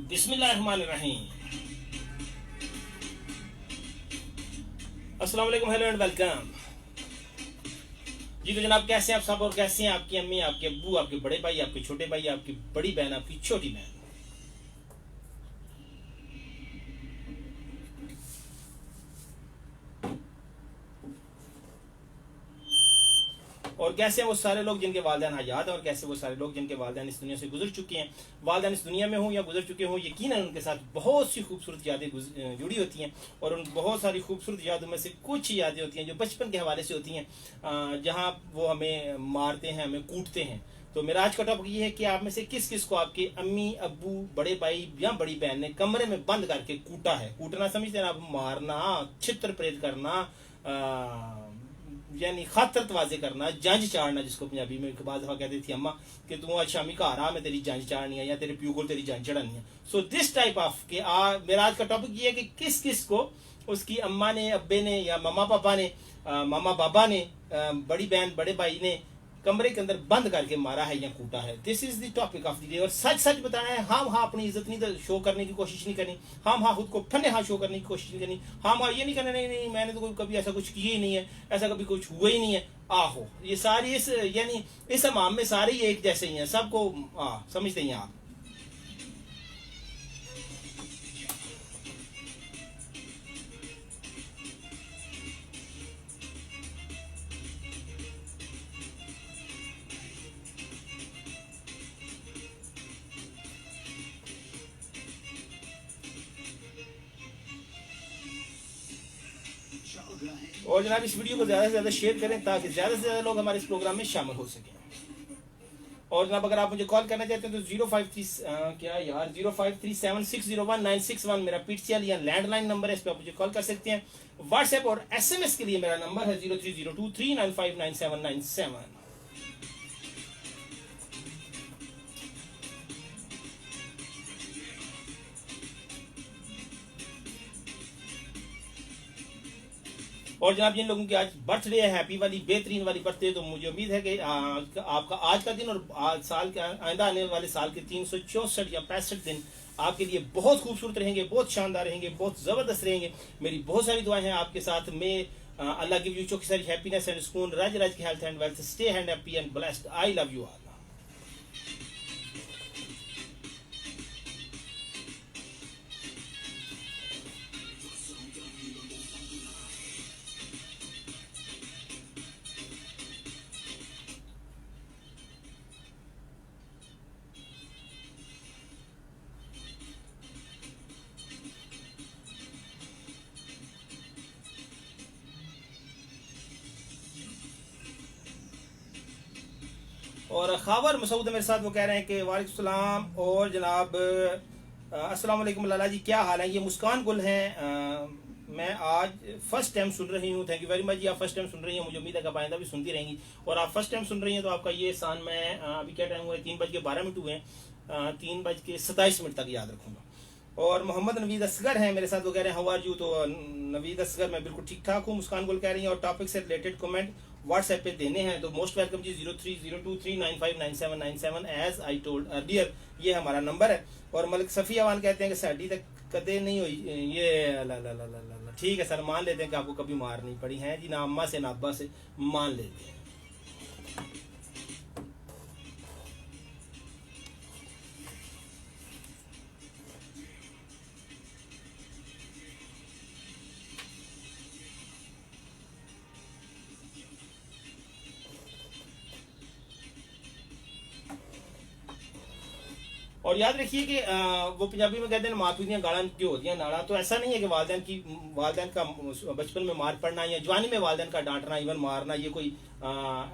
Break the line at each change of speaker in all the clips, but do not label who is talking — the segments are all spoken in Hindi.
बिस्मिल्लाहिर्रहमानिर्रहीम। अस्सलाम वालेकुम, हेलो एंड वेलकम। जी तो जनाब, कैसे हैं आप सब और कैसे हैं आपकी अम्मी, आपके अब्बू, आपके बड़े भाई, आपके छोटे भाई, आपकी बड़ी बहन, आपकी छोटी बहन। और कैसे वो सारे लोग जिनके वालिदैन हयात हैं और कैसे वो सारे लोग जिनके वालिदैन इस दुनिया से गुजर चुके हैं। वालिदैन इस दुनिया में हों या गुजर चुके हों, यकीनन उनके साथ बहुत सी खूबसूरत यादें जुड़ी होती हैं। और उन बहुत सारी खूबसूरत यादों में से कुछ यादें होती हैं जो बचपन के हवाले से होती हैं, जहाँ वो हमें मारते हैं, हमें कूटते हैं। तो मेरा आज का टॉपिक ये है कि आप में से किस किस को आपके अम्मी, अब्बू, बड़े भाई या बड़ी बहन ने कमरे में बंद करके कूटा है। कूटना समझते हैं आप, मारना, छित्र प्रेत करना, यानी खातर वाजे करना, जंज चाड़ना, जिसको पंजाबी में बाद दफा कहती थी अम्मा कि तू आज शामी घर आ, मैं तेरी जंज चाड़नी है या तेरे प्यू को तेरी जंज चढ़ानी है। सो दिस टाइप ऑफ के मेरा आज का टॉपिक ये है कि किस किस को उसकी अम्मा ने, अब्बे ने या मामा पापा ने, मामा बाबा ने, बड़ी बहन बड़े भाई ने कमरे के अंदर बंद करके मारा है या कूटा है। This is the topic of the day. और सच सच बताना है, हाँ अपनी इज्जत नहीं शो करने की कोशिश नहीं करनी, हाँ खुद को फन्ने हाँ शो करने की कोशिश नहीं करनी, हाँ ये नहीं करना, नहीं मैंने तो कभी ऐसा कुछ किया ही नहीं है, ऐसा कभी कुछ हुआ ही नहीं है। आहो, ये सारी इस यानी इस हमाम में सारे ही एक जैसे ही हैं, सबको समझते ही हैं आप। और जनाब, इस वीडियो को ज्यादा से ज्यादा शेयर करें ताकि ज्यादा से ज्यादा लोग हमारे इस प्रोग्राम में शामिल हो सकें। और जनाब, अगर आप मुझे कॉल करना चाहते हैं तो 053 मेरा पीटीसीएल या लैंडलाइन नंबर है, इस पर आप मुझे कॉल कर सकते हैं। व्हाट्सएप और एसएमएस के लिए मेरा नंबर है 0302395997। और जनाब, जिन लोगों की आज बर्थडे है, हैप्पी वाली बेहतरीन वाली बर्थडे, तो मुझे उम्मीद है कि आपका आज का दिन और आज साल के आइंदा आने वाले साल के 364 या 65 दिन आपके लिए बहुत खूबसूरत रहेंगे, बहुत शानदार रहेंगे, बहुत जबरदस्त रहेंगे। मेरी बहुत सारी दुआएं हैं आपके साथ में। अल्लाह गिव यू चौकी सारी हैप्पीनेस एंड सुकून, राज राज की health and wealth, stay happy and blessed. I love you all. और खावर मसूद मेरे साथ, वो कह रहे हैं कि वालेकुम सलाम और जनाब अस्सलाम वालेकुम लाला जी, क्या हाल है। ये मुस्कान गुल हैं। मैं आज फर्स्ट टाइम सुन रही हूँ। थैंक यू वेरी मच जी, आप फर्स्ट टाइम सुन रही हैं। मुझे उम्मीद है कि आप आइंदा भी सुनती रहेंगी। और आप फर्स्ट टाइम सुन रही हैं तो आपका ये एहसान मैं अभी क्या टाइम हुआ है, 3:12 हुए हैं, 3:27 तक याद रखूंगा। और मोहम्मद नवीद असगर हैं मेरे साथ, वो कह रहे हैं हाउ आर यू। तो नवीद असगर, मैं बिल्कुल ठीक ठाक हूँ। मुस्कान गुल कह रही हैं और टॉपिक से रिलेटेड कमेंट व्हाट्सएप पे देने हैं तो मोस्ट वेलकम जी। 0302395997 एज आई टोल्ड अर्लियर, ये हमारा नंबर है। और मलिक सफ़ी अवान कहते हैं कि साड़ी तक कदे नहीं हुई ये, ला ला ला ला ला, ठीक है सर, मान लेते हैं कि आपको कभी मार नहीं पड़ी है जी, ना अम्मा से ना अब्बा से, मान लेते हैं। और याद रखिए कि वो पंजाबी में कहते हैं माँ पी गाला क्यों होती हैं नाड़ा। तो ऐसा नहीं है कि वालदेन का बचपन में मार पड़ना या जवानी में वालदेन का डांटना, इवन मारना, ये कोई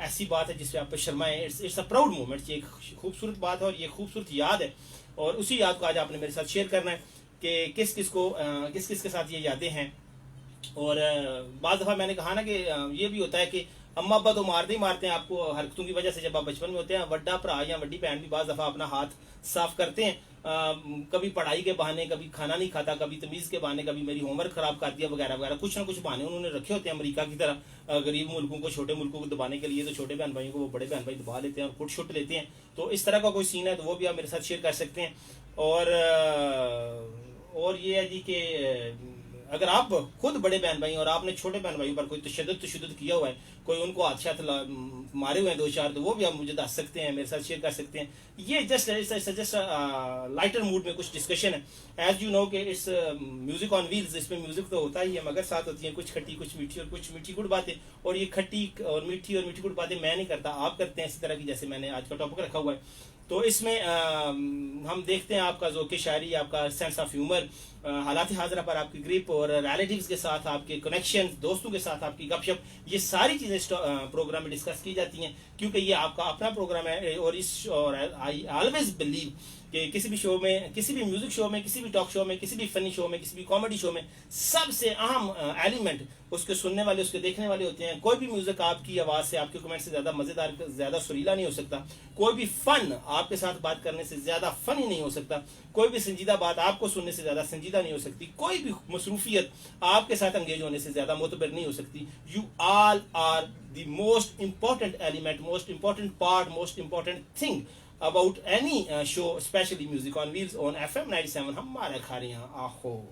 ऐसी बात है जिससे आप शर्माएं। इट्स अ प्राउड मोमेंट, ये एक खूबसूरत बात है और ये खूबसूरत याद है। और उसी याद को आज आपने मेरे साथ शेयर करना है कि किस किस के साथ ये यादें हैं। और बाद दफ़ा मैंने कहा ना कि ये भी होता है कि अम्मा अब्बा तो मारते ही मारते हैं आपको हरकतों की वजह से, जब आप बचपन में होते हैं। वड्डा भरा या वड्डी बहन भी बाज़ दफ़ा अपना हाथ साफ करते हैं। कभी पढ़ाई के बहाने, कभी खाना नहीं खाता, कभी तमीज़ के बहाने, कभी मेरी होमवर्क खराब कर दिया वगैरह वगैरह, कुछ ना कुछ बहाने उन्होंने रखे होते हैं अमेरिका की तरह। गरीब मुल्कों को, छोटे मुल्कों को दबाने के लिए, तो छोटे बहन भाइयों को वो बड़े बहन भाई दबा लेते हैं और फुट शुट लेते हैं। तो इस तरह का कोई सीन है तो वो भी आप मेरे साथ शेयर कर सकते हैं। और ये है जी कि अगर आप खुद बड़े बहन भाई और आपने छोटे बहन भाई पर कोई तशद्दुद किया हुआ है, कोई उनको हाथ मारे हुए हैं दो चार, तो वो भी आप मुझे दस सकते हैं, मेरे साथ शेयर कर सकते हैं। ये जस्ट लाइटर मूड में कुछ डिस्कशन है। एज यू नो कि इट्स म्यूजिक ऑन व्हील्स, इसमें म्यूजिक तो होता ही है मगर साथ होती है कुछ खट्टी, कुछ मीठी और कुछ मीठी गुड़ बातें। और ये खट्टी और मीठी गुड़ बातें मैं नहीं करता, आप करते हैं इसी तरह की, जैसे मैंने आज का टॉपिक रखा हुआ है। तो इसमें हम देखते हैं आपका ज़ौक़ शायरी, आपका सेंस ऑफ ह्यूमर, हालात हाज़रा पर आपकी ग्रिप, और रिलेटिव्स के साथ आपके कनेक्शन, दोस्तों के साथ आपकी गपशप, ये सारी चीज़ें इस प्रोग्राम में डिस्कस की जाती हैं, क्योंकि ये आपका अपना प्रोग्राम है। और आई ऑलवेज बिलीव कि किसी भी शो में, किसी भी म्यूजिक शो में, किसी भी टॉक शो में, किसी भी फनी शो में, किसी भी कॉमेडी शो में, सबसे अहम एलिमेंट उसके सुनने वाले, उसके देखने वाले होते हैं। कोई भी म्यूजिक आपकी आवाज़ से, आपके कमेंट से ज़्यादा मज़ेदार, ज़्यादा सुरीला नहीं हो सकता। कोई भी फन आपके साथ बात करने से ज़्यादा फनी नहीं हो सकता। कोई भी संजीदा बात आपको सुनने से ज़्यादा संजीदा नहीं हो सकती। कोई भी मसरूफियत आपके साथ एंगेज होने से ज़्यादा मोतबर नहीं हो सकती। You all are the most important element, most important part, most important thing about any show, especially Music on Wheels on FM 97 हमारे खारियां आहो।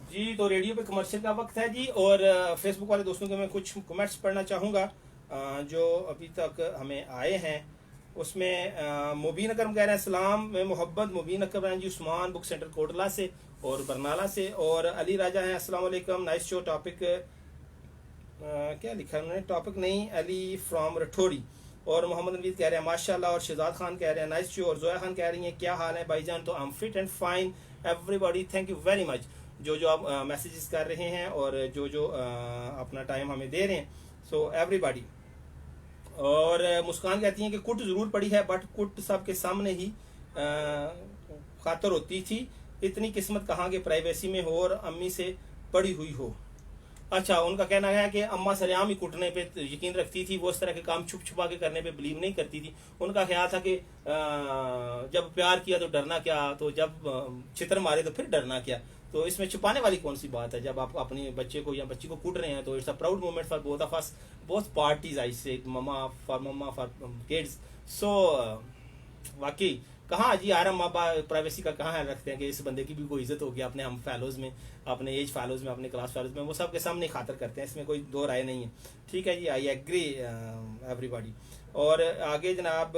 जी, तो रेडियो पे कमर्शियल का वक्त है जी, और फेसबुक वाले दोस्तों के मैं कुछ कमेंट्स पढ़ना चाहूँगा जो अभी तक हमें आए हैं। उसमें मुबीन अकरम कह रहे हैं सलाम, मैं मोहब्बत मुबीन अकरम जी, उस्मान बुक सेंटर कोटला से और बरनाला से। और अली राजा हैं, अस्सलाम वालेकुम, नाइस शो, टॉपिक क्या लिखा है उन्होंने, टॉपिक नहीं, अली फ्रॉम रठौरी। और मोहम्मद नवीद कह रहे हैं माशाल्लाह, और शहजाद खान कह रहे हैं नाइस शो, और जोया खान कह रही हैं क्या हाल है भाईजान। तो आई am fit and fine everybody, thank you very much जो आप मैसेजेस कर रहे हैं और जो अपना टाइम हमें दे रहे हैं, सो एवरीबॉडी। और मुस्कान कहती हैं कि कुट ज़रूर पड़ी है, बट कुट सबके सामने ही खातर होती थी, इतनी किस्मत कहाँ के प्राइवेसी में हो और अम्मी से पड़ी हुई हो। अच्छा, उनका कहना है कि अम्मा सरेआम ही कुटने पे यकीन रखती थी, वो इस तरह के काम छुप छुपा के करने पे बिलीव नहीं करती थी। उनका ख्याल था कि जब प्यार किया तो डरना क्या, तो जब छितर मारे तो फिर डरना क्या। तो इसमें छुपाने वाली कौन सी बात है। जब आप अपने बच्चे को या बच्ची को कूट रहे हैं तो it's a proud moment for both of us, both parties, I say mama for kids. सो वाकई कहाँ जी आराम माँ बाप प्राइवेसी का कहाँ रखते हैं कि इस बंदे की भी कोई इज्जत होगी अपने हम फैलोज में, अपने एज फैलोज में, अपने क्लास फैलोज में, वो सब के सामने खातर करते हैं, इसमें कोई दो राय नहीं है। ठीक है जी, आई एग्री एवरीबॉडी। और आगे जनाब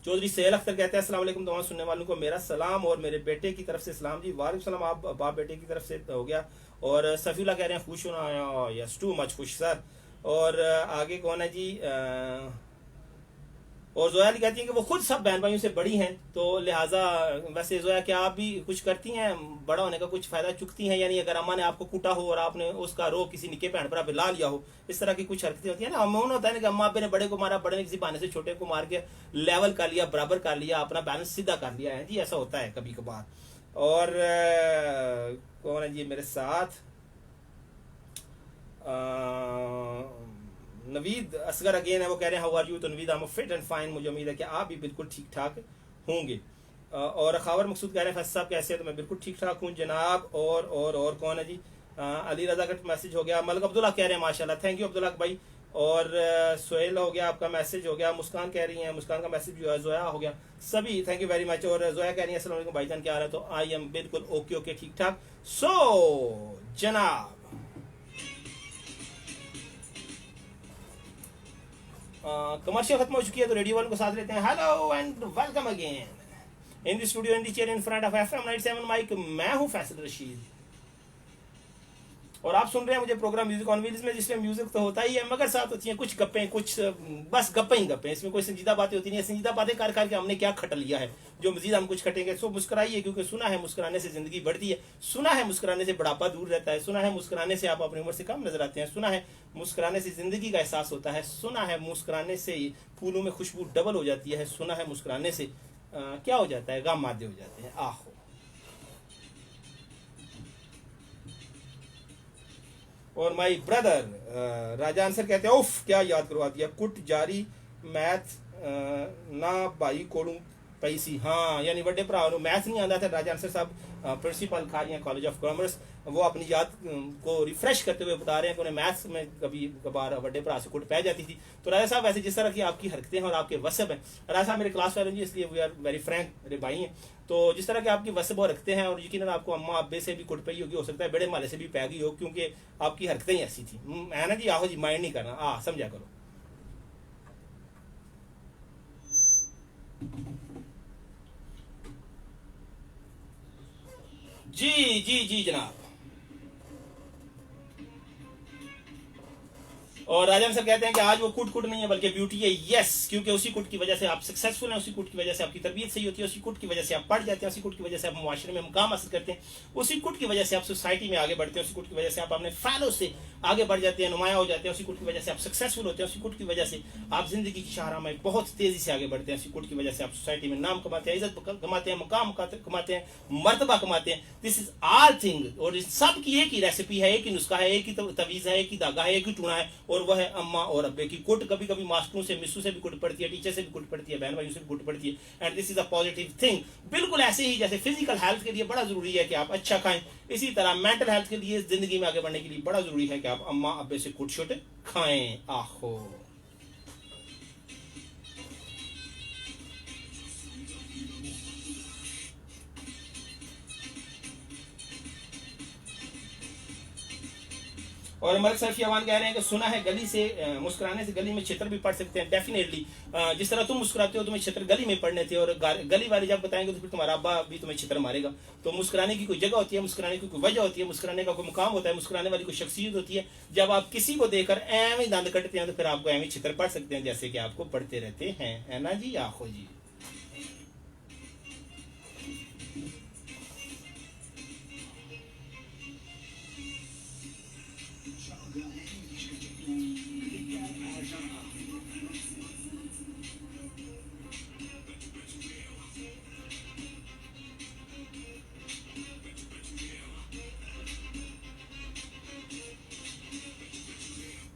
चौधरी सैल अख्तर कहते हैं अस्सलाम वालेकुम, तमाम सुनने वालों को मेरा सलाम और मेरे बेटे की तरफ से सलाम जी। वालेकुम सलाम, आप बाप बेटे की तरफ से हो गया। और सफीला कह रहे हैं खुश होना, यस टू मच खुश सर। और आगे कौन है जी, और जोया कहती हैं कि वो खुद सब बहन भाइयों से बड़ी हैं, तो लिहाजा वैसे जोया क्या आप भी कुछ करती हैं, बड़ा होने का कुछ फायदा चुकती हैं? यानी अगर अम्मा ने आपको कूटा हो और आपने उसका रो किसी निके बहन पर ला लिया हो, इस तरह की कुछ हरकतें होती है ना। अमूमन होता है ना कि अम्मा ने बड़े को मारा, बड़े ने किसी बहाने से छोटे को मार के लेवल कर लिया, बराबर कर लिया, अपना बैलेंस सीधा कर लिया है जी, ऐसा होता है कभी कभार। और कौन है जी मेरे साथ, नवीद असगर अगेन है, वो कह रहे हैं हाउ आर यू। तो Naveed I am fit and fine, मुझे उम्मीद है कि आप भी बिल्कुल ठीक ठाक होंगे। और खावर मकसूद कह रहे हैं फैसल साहब कैसे हैं, तो मैं बिल्कुल ठीक ठाक हूँ जनाब। और कौन है जी, अली रजा का मैसेज हो गया। मलिक अब्दुल्ला कह रहे हैं माशाल्लाह, थैंक यू अब्दुल्ला भाई। और सोहेल हो गया, आपका मैसेज हो गया। मुस्कान कह रही हैं, मुस्कान का मैसेज भी हुआ, जोया हो गया, सभी थैंक यू वेरी मच। और जोया कह रही है अस्सलाम वालेकुम भाईजान क्या हाल है, तो आई एम बिल्कुल ओके ओके ठीक ठाक। सो जनाब कमर्शियल खत्म हो चुकी है, तो रेडियो वन को साथ लेते हैं। Hello and welcome again in the studio in the chair in front of FM 97 mic, मैं हूं फैसल रशीद। और आप सुन रहे हैं मुझे प्रोग्राम म्यूजिक ऑन व्हील्स में, जिसमें म्यूजिक तो होता ही है मगर साथ होती हैं कुछ गप्पें, कुछ बस गप्पें ही गप्पें, इसमें कोई संजीदा बातें होती नहीं है। संजीदा बातें कर करके हमने क्या खट लिया है, जो मजीद हम कुछ खटेंगे। सो मुस्कुराइए, क्योंकि सुना है मुस्कुराने से जिंदगी बढ़ती है, सुना है मुस्कुराने से बुढ़ापा दूर रहता है, सुना है मुस्कुराने से आप अपनी उम्र से कम नजर आते हैं, सुना है मुस्कुराने से जिंदगी का एहसास होता है, सुना है मुस्कुराने से फूलों में खुशबू डबल हो जाती है, सुना है मुस्कुराने से क्या हो जाता है, गम मादे हो जाते हैं। आहो। और माई ब्रदर राजा आंसर कहते हैं उफ क्या याद करवा दिया, कुट जारी मैथ ना भाई कोड़ू पैसी। हाँ, यानी बड़े भरा मैथ नहीं आता था। राजा आंसर साहब principal Kharian college of commerce, वो अपनी याद को रिफ्रेश करते हुए बता रहे हैं कि उन्हें मैथ्स में कभी कभार बड़े भरा से कुट पै जाती थी। तो राजा साहब वैसे जिस तरह की आपकी हरकतें हैं और आपके वसब हैं, राजा साहब मेरे क्लास वाले जी, इसलिए वी आर वेरी फ्रैंक, मेरे भाई हैं, तो जिस तरह के आपकी वसब और रखते हैं, और यकीनन आपको अम्मा अब्बे से भी कुट पई होगी, हो सकता है बड़े माले से भी पै गई हो, क्योंकि आपकी हरकतें ही ऐसी थी। है ना जी? आहो जी, माइंड नहीं करना, समझा करो। जी जी जी जनाब। और राजन सर कहते हैं कि आज वो कुट कुट नहीं है बल्कि ब्यूटी है। यस, क्योंकि उसी कुट की वजह से आप सक्सेसफुल हैं, उसी कुट की वजह से आपकी तरबियत सही होती है, उसी कुट की वजह से आप पढ़ जाते हैं, उसी कुट की वजह से आप मुआशरे में मुकाम हासिल करते हैं, उसी कुट की वजह से आप सोसाइटी में आगे बढ़ते हैं, उसी कुट की वजह से आप अपने फैलो से आगे बढ़ जाते हैं, नुमाया हो जाते हैं, उसी कुट की वजह से आप सक्सेसफुल होते हैं, उसी कुट की वजह से आप जिंदगी की शाहराह में बहुत तेजी से आगे बढ़ते हैं, उसी कुट की वजह से आप सोसाइटी में नाम कमाते हैं, इज्जत कमाते हैं, मुकाम कमाते हैं, मर्तबा कमाते हैं। दिस इज ऑल थिंग, और इस सब की एक ही रेसिपी है, एक ही नुस्खा है, एक ही तवीज़ है, एक ही धागा है, एक ही टूना है, और वह है अम्मा और अब्बे की कुट। कभी कभी मास्टरों से, मिस्सू से भी कुट पड़ती है, टीचर से भी कुट पड़ती है, बहन भाइयों से भी कुट पड़ती है, and this is a positive thing. बिल्कुल ऐसे ही जैसे फिजिकल हेल्थ के लिए बड़ा जरूरी है कि आप अच्छा खाएं, इसी तरह मेंटल हेल्थ के लिए, जिंदगी में आगे बढ़ने के लिए बड़ा जरूरी है कि आप अम्मा अब्बे से कुट शुट खाएं। आहो। और मलिक सैफी अवान कह रहे हैं कि सुना है गली से मुस्कुराने से गली में छितर भी पड़ सकते हैं। डेफिनेटली, जिस तरह तुम मुस्कुराते हो तुम्हें छितर गली में पड़ने थे, और गली वाले जब बताएंगे तो फिर तुम्हारा अब्बा भी तुम्हें छितर मारेगा। तो मुस्कुराने की कोई जगह होती है, मुस्कुराने की कोई वजह होती है, मुस्कुराने का कोई मुकाम होता है, मुस्कुराने वाली कोई शख्सियत होती है। जब आप किसी को देखकर एवं दंद कटते हैं तो फिर आपको एवं छितर पड़ सकते हैं, जैसे कि आपको पढ़ते रहते हैं, है ना जी? आखो जी।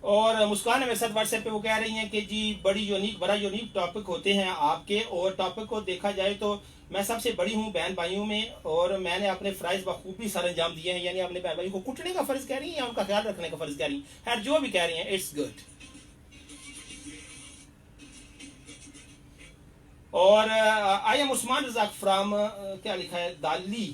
और मुस्कान है मेरे साथ व्हाट्सएप पे, वो कह रही हैं कि जी बड़ा यूनिक टॉपिक होते हैं आपके, और टॉपिक को देखा जाए तो मैं सबसे बड़ी हूँ बहन भाइयों में, और मैंने अपने फ़र्ज बखूबी सर अंजाम दिए हैं। यानी अपने बहन भाइयों को कुटने का फ़र्ज कह रही हैं या उनका ख्याल रखने का फ़र्ज कह रही हैं, खैर जो भी कह रही हैं, इट्स गुड। और I am Usman Razzaq from क्या लिखा है, दाली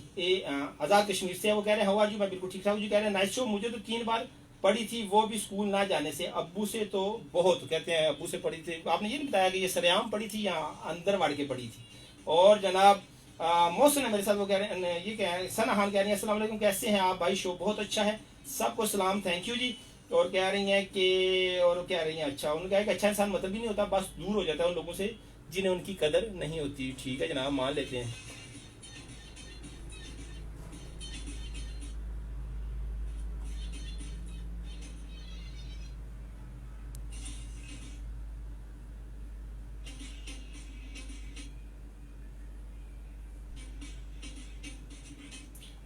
आज़ाद कश्मीर से, वो कह रहे हैं हाउ आर यू, मैं बिल्कुल ठीक ठाक। जी कह रहे हैं नाइस शो, मुझे तो 3 बार पढ़ी थी, वो भी स्कूल ना जाने से, अब्बू से तो बहुत, कहते हैं अब्बू से पढ़ी थी। आपने ये नहीं बताया कि ये सरेआम पढ़ी थी या अंदर वाड़ के पढ़ी थी। और जनाब मोहसिन है मेरे साथ, वो कह रहे हैं, ये कह रहे हैं सना खान कह रही हैं अस्सलाम वालेकुम, कैसे हैं आप भाई, शो बहुत अच्छा है, सबको सलाम, थैंक यू जी। और कह रही हैं कि, और कह रही हैं अच्छा, उन्होंने कहा कि अच्छा इंसान मतलब ही नहीं होता, बस दूर हो जाता है उन लोगों से जिन्हें उनकी कदर नहीं होती। ठीक है जनाब, मान लेते हैं।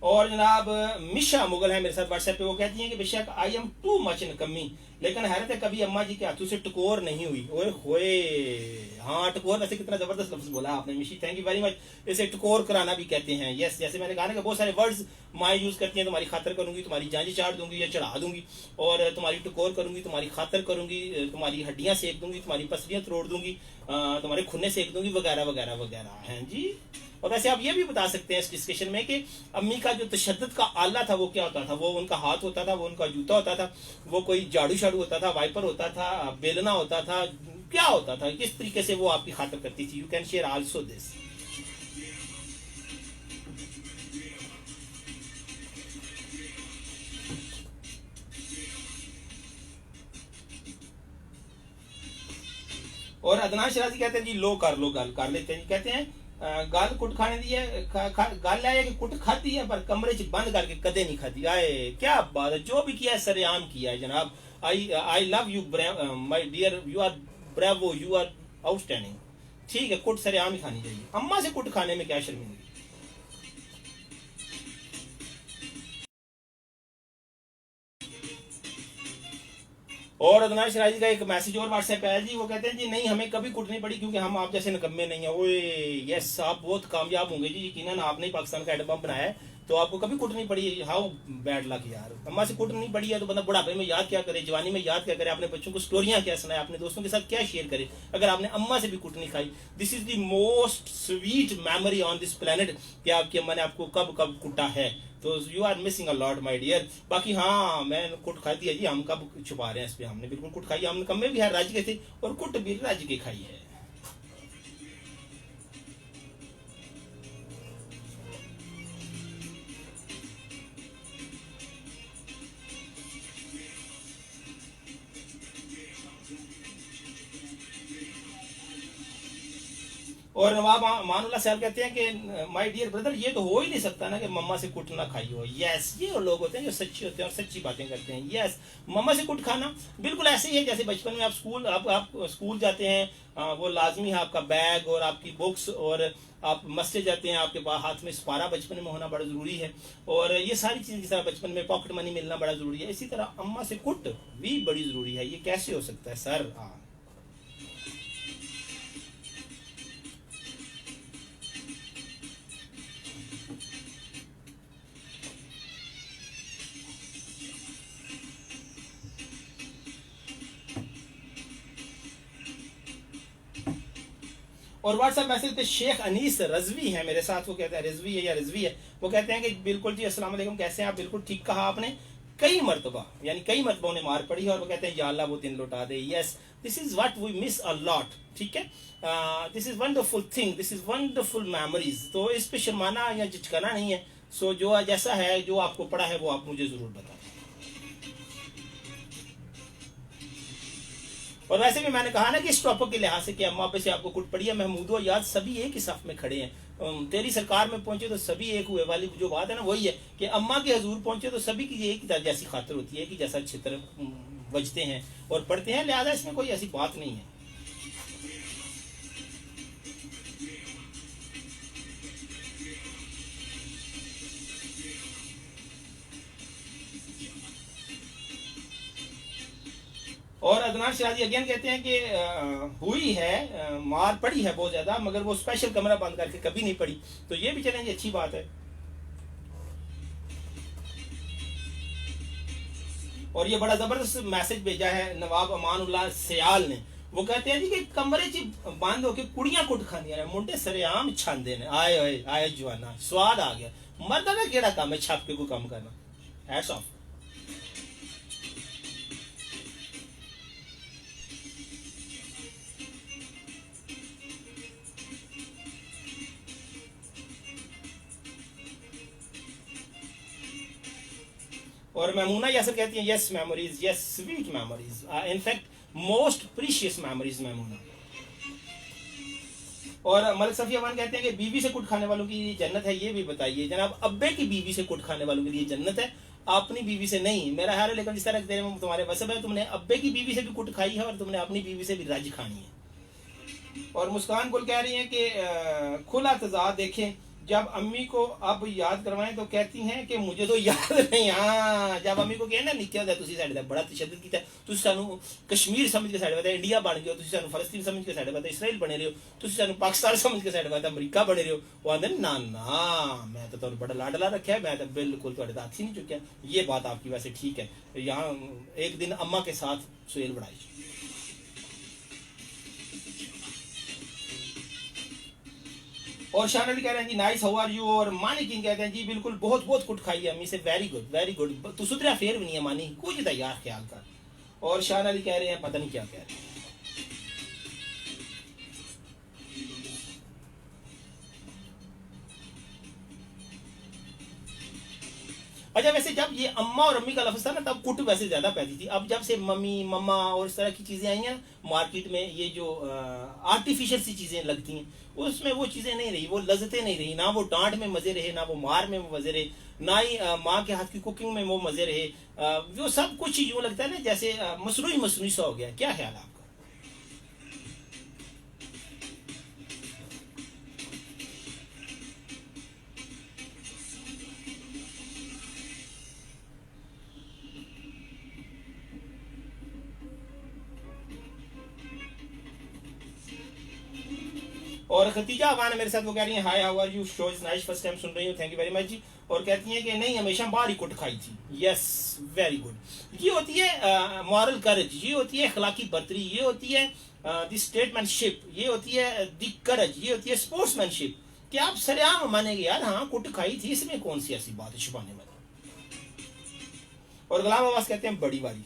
और जनाब मिशा मुगल है मेरे साथ व्हाट्सएप पे, वो कहती हैं कि बेशक I am too much in कमी, लेकिन हैरत है कभी अम्मा जी के हाथों से टकोर नहीं हुई। ओए होए, हाँ टकोर, वैसे कितना जबरदस्त लफ्ज बोला आपने मिशी, थैंक यू वेरी मच। इसे टकोर कराना भी कहते हैं। यस, जैसे मैंने कहा ना कि बहुत सारे वर्ड्स माँ यूज करती हैं, तुम्हारी खातर करूंगी, तुम्हारी जांजी चाट दूंगी या चढ़ा दूंगी, और तुम्हारी टकोर करूंगी, तुम्हारी खातर करूंगी, तुम्हारी हड्डियां सेक दूंगी, तुम्हारी पसलियां तोड़ दूंगी, तुम्हारे खुन्ने सेक दूंगी, वगैरह वगैरह वगैरह, हैं जी। और वैसे आप ये भी बता सकते हैं इस डिस्कशन में कि अम्मी का जो तशद्दुद का आला था वो क्या होता था, वो उनका हाथ होता था, वो उनका जूता होता था, वो कोई झाड़ू शाड़ू होता था, वाइपर होता था, बेलना होता था, क्या होता था, किस तरीके से वो आपकी खातर करती थी? You can share also this. और अदनान शराजी कहते हैं जी लो कर लो गल कर लेते हैं जी। कहते हैं गल कुट खाने दी है, गल है कि कुट खाती है पर कमरे च बंद करके कदे नहीं खाती। आए क्या बात है, जो भी किया है सरेआम किया है जनाब। I love you my dear, you are bravo, you are outstanding. ठीक है, कुट सरेआम ही खानी चाहिए। अम्मा से कुट खाने में क्या शर्मिंदगी। और अदनान शराजी का एक मैसेज और व्हाट्सएप पे आया जी, वो कहते हैं जी नहीं हमें कभी कुटनी पड़ी क्योंकि हम आप जैसे निकम्मे नहीं है। ओए यस, आप बहुत कामयाब होंगे जी, यकीनन आपने पाकिस्तान का एटम बम बनाया है तो आपको कभी कुटनी पड़ी। हाउ बैड लक यार, अम्मा से कुटनी पड़ी है तो बंदा बुढ़ापे में याद क्या करे, जवानी में याद क्या करे, अपने बच्चों को स्टोरियां क्या सुनाए, अपने दोस्तों के साथ क्या शेयर करे अगर आपने अम्मा से भी कुटनी खाई। This is the most sweet memory on this planet कि आपकी अम्मा ने आपको कब कब कुटा है। तो you are missing a lot my dear. बाकी हाँ, मैं कुट खाई थी जी, हम कब छुपा रहे हैं इस पे, हमने बिल्कुल कुट खाई। हम कम्मे भी है राज्य के थे और कुट भी राज्य के खाई है। और नवाब मानुल्लाह साहब कहते हैं कि माय डियर ब्रदर, ये तो हो ही नहीं सकता ना कि मम्मा से कुट ना खाई हो। यस, ये वो लोग होते हैं जो सच्चे होते हैं और सच्ची बातें करते हैं। यस, मम्मा से कुट खाना बिल्कुल ऐसे ही है जैसे बचपन में आप स्कूल जाते हैं, वो लाजमी है आपका बैग और आपकी बुक्स, और आप मस्जिद जाते हैं आपके पास हाथ में सुपारा बचपन में होना बड़ा जरूरी है। और ये सारी चीजें जिस तरह बचपन में पॉकेट मनी मिलना बड़ा जरूरी है, इसी तरह अम्मा से कुट भी बड़ी जरूरी है। ये कैसे हो सकता है सर? और व्हाट्सएप मैसेज पे शेख अनीस रजवी है मेरे साथ, वो कहते हैं रिजवी है या रिजवी है, वो कहते हैं कि बिल्कुल जी अस्सलाम वालेकुम, कैसे हैं आप? बिल्कुल ठीक कहा आपने, कई मरतबा यानी कई मरतबा उन्हें मार पड़ी है और वो कहते हैं या अल्लाह वो दिन लौटा दे। Yes, this is what we miss a lot. ठीक है, this is wonderful thing, this is wonderful memories. तो इस पे शर्माना या झिझकना नहीं है। सो जो जैसा है, जो आपको पड़ा है वो आप मुझे जरूर बताएं। और वैसे भी मैंने कहा ना कि इस टॉपिक के लिहाज से कि अम्मा पे से आपको कुट पड़ी है, महमूद और याद सभी एक ही सफ में खड़े हैं। तेरी सरकार में पहुंचे तो सभी एक हुए वाली जो बात है ना, वही है कि अम्मा के हजूर पहुंचे तो सभी की एक ही जैसी खातिर होती है कि जैसा छित्र बजते हैं और पढ़ते हैं, लिहाजा इसमें कोई ऐसी बात नहीं है। और अदनान शराजी अगेन कहते हैं कि हुई है, मार पड़ी है बहुत ज्यादा, मगर वो स्पेशल कमरा बंद करके कभी नहीं पड़ी। तो ये भी चलेंगे, अच्छी बात है। और ये बड़ा जबरदस्त मैसेज भेजा है नवाब अमानुल्लाह सयाल ने। वो कहते हैं जी कि कमरे च बंद होके कुड़ियां कुट खांदियां ने, मुंडे सरेआम छांदे ने। आए आए आए जवाना, स्वाद आ गया। मर्दा का केड़ा काम है छप के कोई काम करना। Hats off. और महमूना यासर कहती है yes memories, yes sweet memories, in fact most precious memories Mahmuna. और मलिक सफी अमान कहते हैं कि बीवी से कुट खाने वालों की जन्नत है, ये भी बताइए जनाब। अब्बे की बीवी से कुट खाने वालों के लिए जन्नत है, अपनी बीवी से नहीं। मेरा ख्याल है, लेकिन जिस तरह तुम्हारे वसब है, तुमने अब्बे की बीवी से भी कुट खाई है और तुमने अपनी बीवी से भी रज खानी है। और मुस्कान गुल कह रही हैं कि खुला तजाद देखें, जब अम्मी को अब याद करवाएं तो कहती हैं कि मुझे तो याद नहीं। हाँ, जब अम्मी को कहे ना निक्के होंदे तुसीं साडे ते बड़ा तशद्दुद कीता, तुसीं सानू कश्मीर समझ के साडे वास्ते इंडिया बन गए हो, तुसीं सानू फलस्तीन समझ के साडे वास्ते इसराइल बने रहे हो, तुसीं सानू पाकिस्तान समझ के साडे वास्ते अमरीका बने रहे हो। वो आंदे ना ना, मैं तो तुहानू बड़ा लाडला रखा है, मैं तो बिल्कुल तुहाडे ते हत्थ ही नहीं चुक्या। ये बात आपकी वैसे ठीक है। यहाँ एक दिन अम्मा के साथ सुहेल बढ़ाई। और शान अली कह रहे हैं जी नाइस, हाउ आर यू? और मानी किंग कहते हैं जी बिल्कुल बहुत बहुत कुट खाई है अम्मी से, वेरी गुड वेरी गुड, तू सुधरा फेर भी नहीं है मानी, कुछ तो यार ख्याल कर। और शान अली कह रहे हैं पता नहीं क्या कह रहे हैं। अच्छा वैसे जब ये अम्मा और अम्मी का लफ्ज था ना तब कुट वैसे ज्यादा पैदी थी। अब जब से मम्मी मम्मा और इस तरह की चीजें आई हैं मार्केट में, ये जो आर्टिफिशियल सी चीजें लगती हैं, उसमें वो चीजें नहीं रही, वो लज्जतें नहीं रही, ना वो डांट में मजे रहे, ना वो मार में वो मजे रहे, ना ही माँ के हाथ की कुकिंग में वो मजे रहे। वो सब कुछ यूं लगता है ना जैसे मसनूई मसनूई सा हो गया। क्या ख्याल है आपका? और खतीजा अवान है मेरे साथ, वो कह रही है hi how are you, show is nice, first time सुन रही हूँ, thank you very much ji. और कहती हैं कि नहीं हमेशा बाहर ही कुट खाई थी। Yes, very good. ये होती है मॉरल करेज, ये होती है अखलाकी बर्तरी, ये होती है द स्टेटमैनशिप, ये होती है द करज, ये होती है स्पोर्ट्समैनशिप कि आप सरेआम मानेंगे यार हाँ कुट खाई थी, इसमें कौन सी ऐसी बात है छुपाने वाली। और गुलाम अब्बास कहते हैं बड़ी वाली।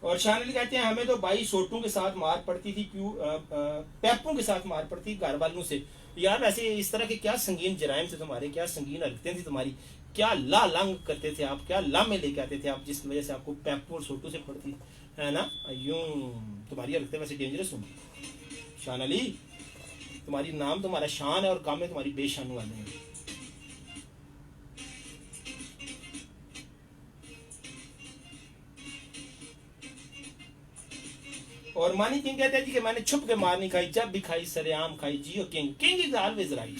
और शान अली कहते हैं हमें तो भाई सोटू के साथ मार पड़ती थी, क्यों पैपों के साथ मार पड़ती घर वालों से। यार वैसे इस तरह के क्या संगीन जराइम थे तुम्हारे, क्या संगीन हरकतें थी तुम्हारी, क्या ला लंग करते थे आप, क्या लामे लेके आते थे आप, जिस वजह से आपको पैपों और सोटू से पड़ती है ना। यूं तुम्हारी हरकतें वैसे डेंजरस होंगी शान अली। तुम्हारी नाम तुम्हारा शान है और काम में तुम्हारी बेशान वाले हैं। और मानी किंग कहते हैं जी कि मैंने छुप के मार नहीं खाई, जब भी खाई सरेआम खाई, जियो king, king is always right.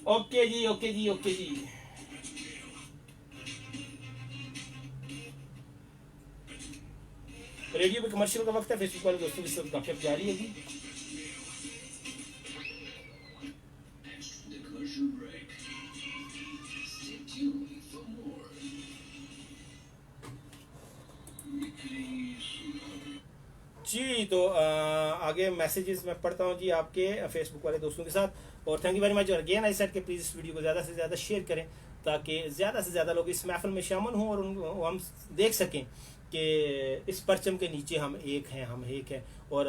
Okay ji okay ji okay ji. Radio पे कमर्शियल का वक्त है, फेसबुक वाले दोस्तों के साथ गपशप जारी है जी। जी तो आगे मैसेजेस मैं पढ़ता हूँ जी आपके फेसबुक वाले दोस्तों के साथ। और थैंक यू वेरी मच। और अगेन आई सेड कि प्लीज़ इस वीडियो को ज़्यादा से ज़्यादा शेयर करें ताकि ज़्यादा से ज़्यादा लोग इस महफिल में शामिल हों और हम देख सकें कि इस परचम के नीचे हम एक हैं, हम एक हैं। और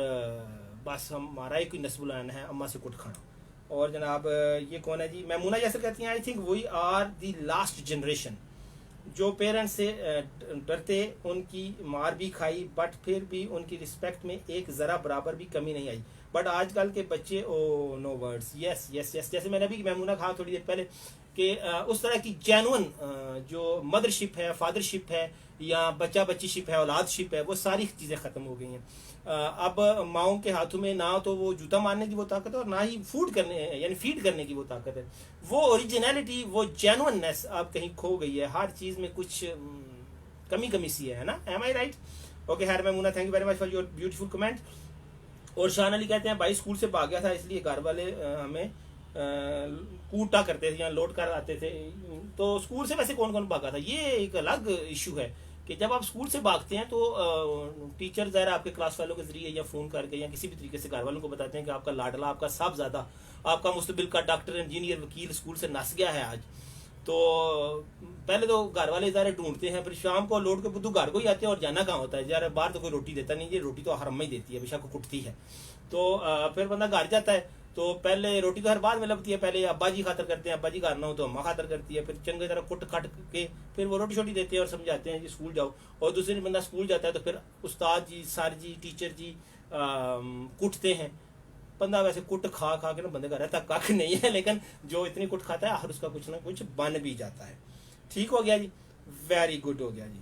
बस हमारा ही कोई नस्बुल आना है अम्मा से कुट खाना। और जनाब ये कौन है जी, मैमूना जैसे कहती हैं I think we are the last generation जो पेरेंट्स से डरते, उनकी मार भी खाई बट फिर भी उनकी रिस्पेक्ट में एक ज़रा बराबर भी कमी नहीं आई। बट आजकल के बच्चे oh no words. Yes yes yes, जैसे मैंने अभी मैमूना कहा थोड़ी देर पहले कि उस तरह की जेन्युइन जो मदरशिप है, फादरशिप है, या बच्चा बच्चीशिप है, औलादशिप है, वो सारी चीज़ें ख़त्म हो गई हैं। अब माओं के हाथों में ना तो वो जूता मारने की वो ताकत है और ना ही फूड करने यानी फीड करने की वो ताकत है। वो ओरिजिनलिटी, वो जेन्युइननेस अब कहीं खो गई है। हर चीज़ में कुछ कमी कमी सी है ना। Am I right? ओके हैर Maimoona, thank you very much for your beautiful comment. और शान अली कहते हैं भाई स्कूल से भाग गया था इसलिए घर वाले हमें कूटा करते थे या लौट कर आते थे। तो स्कूल से वैसे कौन कौन भागा था, ये एक अलग इशू है कि जब आप स्कूल से भागते हैं तो टीचर ज़रा आपके क्लास वालों के जरिए या फ़ोन करके या किसी भी तरीके से घर वालों को बताते हैं कि आपका लाडला, आपका साहबजादा, आपका मुस्तबिल का डॉक्टर, इंजीनियर, वकील स्कूल से नस गया है आज। तो पहले तो घर वाले ज़रा ढूंढते हैं, फिर शाम को लौट के बुद्धू घर को ही आते हैं। और जाना कहाँ होता है यार, बाहर तो कोई रोटी देता नहीं, ये रोटी तो हर अम्मा ही देती है, बेशक को कुटती है। तो फिर बंदा घर जाता है तो पहले रोटी तो हर बाद में लगती है, पहले अब्बा जी खातर करते हैं, अब्बा जी घर ना हो तो अम्मा खातर करती है, फिर चंगे तरह कुट खट के फिर वो रोटी छोटी देते हैं और समझाते हैं जी स्कूल जाओ। और दूसरे दिन बंदा स्कूल जाता है तो फिर उस्ताद जी, सर जी, टीचर जी कुटते हैं। बंदा वैसे कुट खा खा के ना बंदे का रहता कख नहीं है, लेकिन जो इतनी कुट खाता है हर उसका कुछ ना कुछ बन भी जाता है। ठीक हो गया जी, वेरी गुड हो गया जी।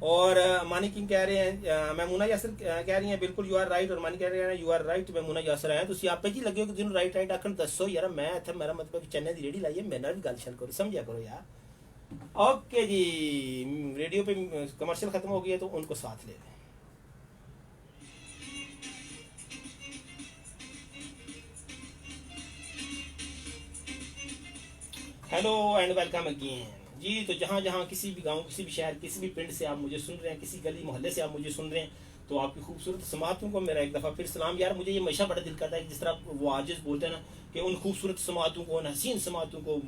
और मानी किंग कह रहे हैं मैमूना यासर कह रही हैं बिल्कुल यू आर राइट। और मानी कह रहे हैं you are right Maimoona Yasir है तुम आप जी लगे हो कि जिन राइट राइट आखन दसो यार, मैं इतना मेरा मतलब चन्ने की रेडी लाई है, मेरे भी गल शल करो, समझा करो यार। ओके जी, रेडियो पे कमर्शियल खत्म हो गई है तो उनको साथ ले लें। हेलो एंड वेलकम अगेन जी, तो जहाँ जहाँ किसी भी गांव, किसी भी शहर, किसी भी पिंड से आप मुझे सुन रहे हैं, किसी गली मोहल्ले से आप मुझे सुन रहे हैं, तो आपकी खूबसूरत समातों को मेरा एक दफ़ा फिर सलाम। यार मुझे ये हमेशा बड़ा दिल करता है कि जिस तरह वो आजिज़ बोलते हैं ना कि उन खूबसूरत समातों को, उन हसीन समातों को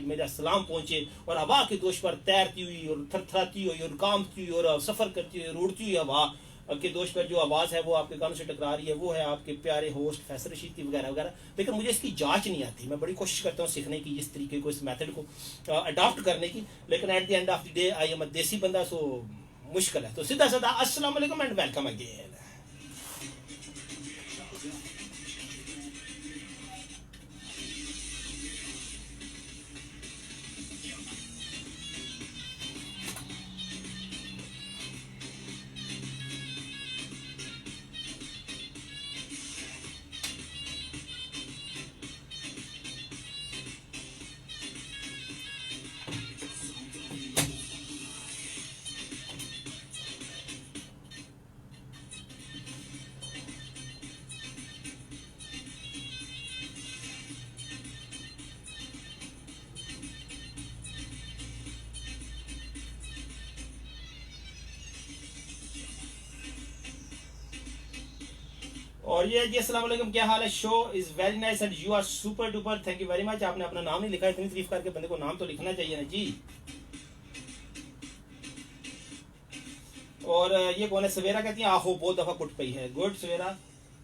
मेरा सलाम पहुँचे, और हवा के दोष पर तैरती हुई और थरथराती हुई और कांपती हुई और सफ़र करती हुई और उड़ती हुई हवा के दोष पर जो आवाज़ है वो आपके कानों से टकरा रही है, वो है आपके प्यारे होस्ट फैसल रशीद की वगैरह वगैरह। लेकिन मुझे इसकी जांच नहीं आती। मैं बड़ी कोशिश करता हूँ सीखने की, इस तरीके को, इस मेथड को अडॉप्ट करने की, लेकिन at the end of the day I am a देसी बंदा, सो मुश्किल है। तो सीधा साधा अस्सलाम वालेकुम एंड वेलकम अगेन। और ये जी अस्सलाम वालेकुम, क्या हाल है? Show is very nice and you are super duper, thank you very much. आपने अपना नाम नहीं लिखा, इतनी तारीफ करके बंदे को नाम तो लिखना चाहिए ना जी। और ये कौन है? सवेरा कहती है आहो बहुत दफा कुट पई है। गुड सवेरा।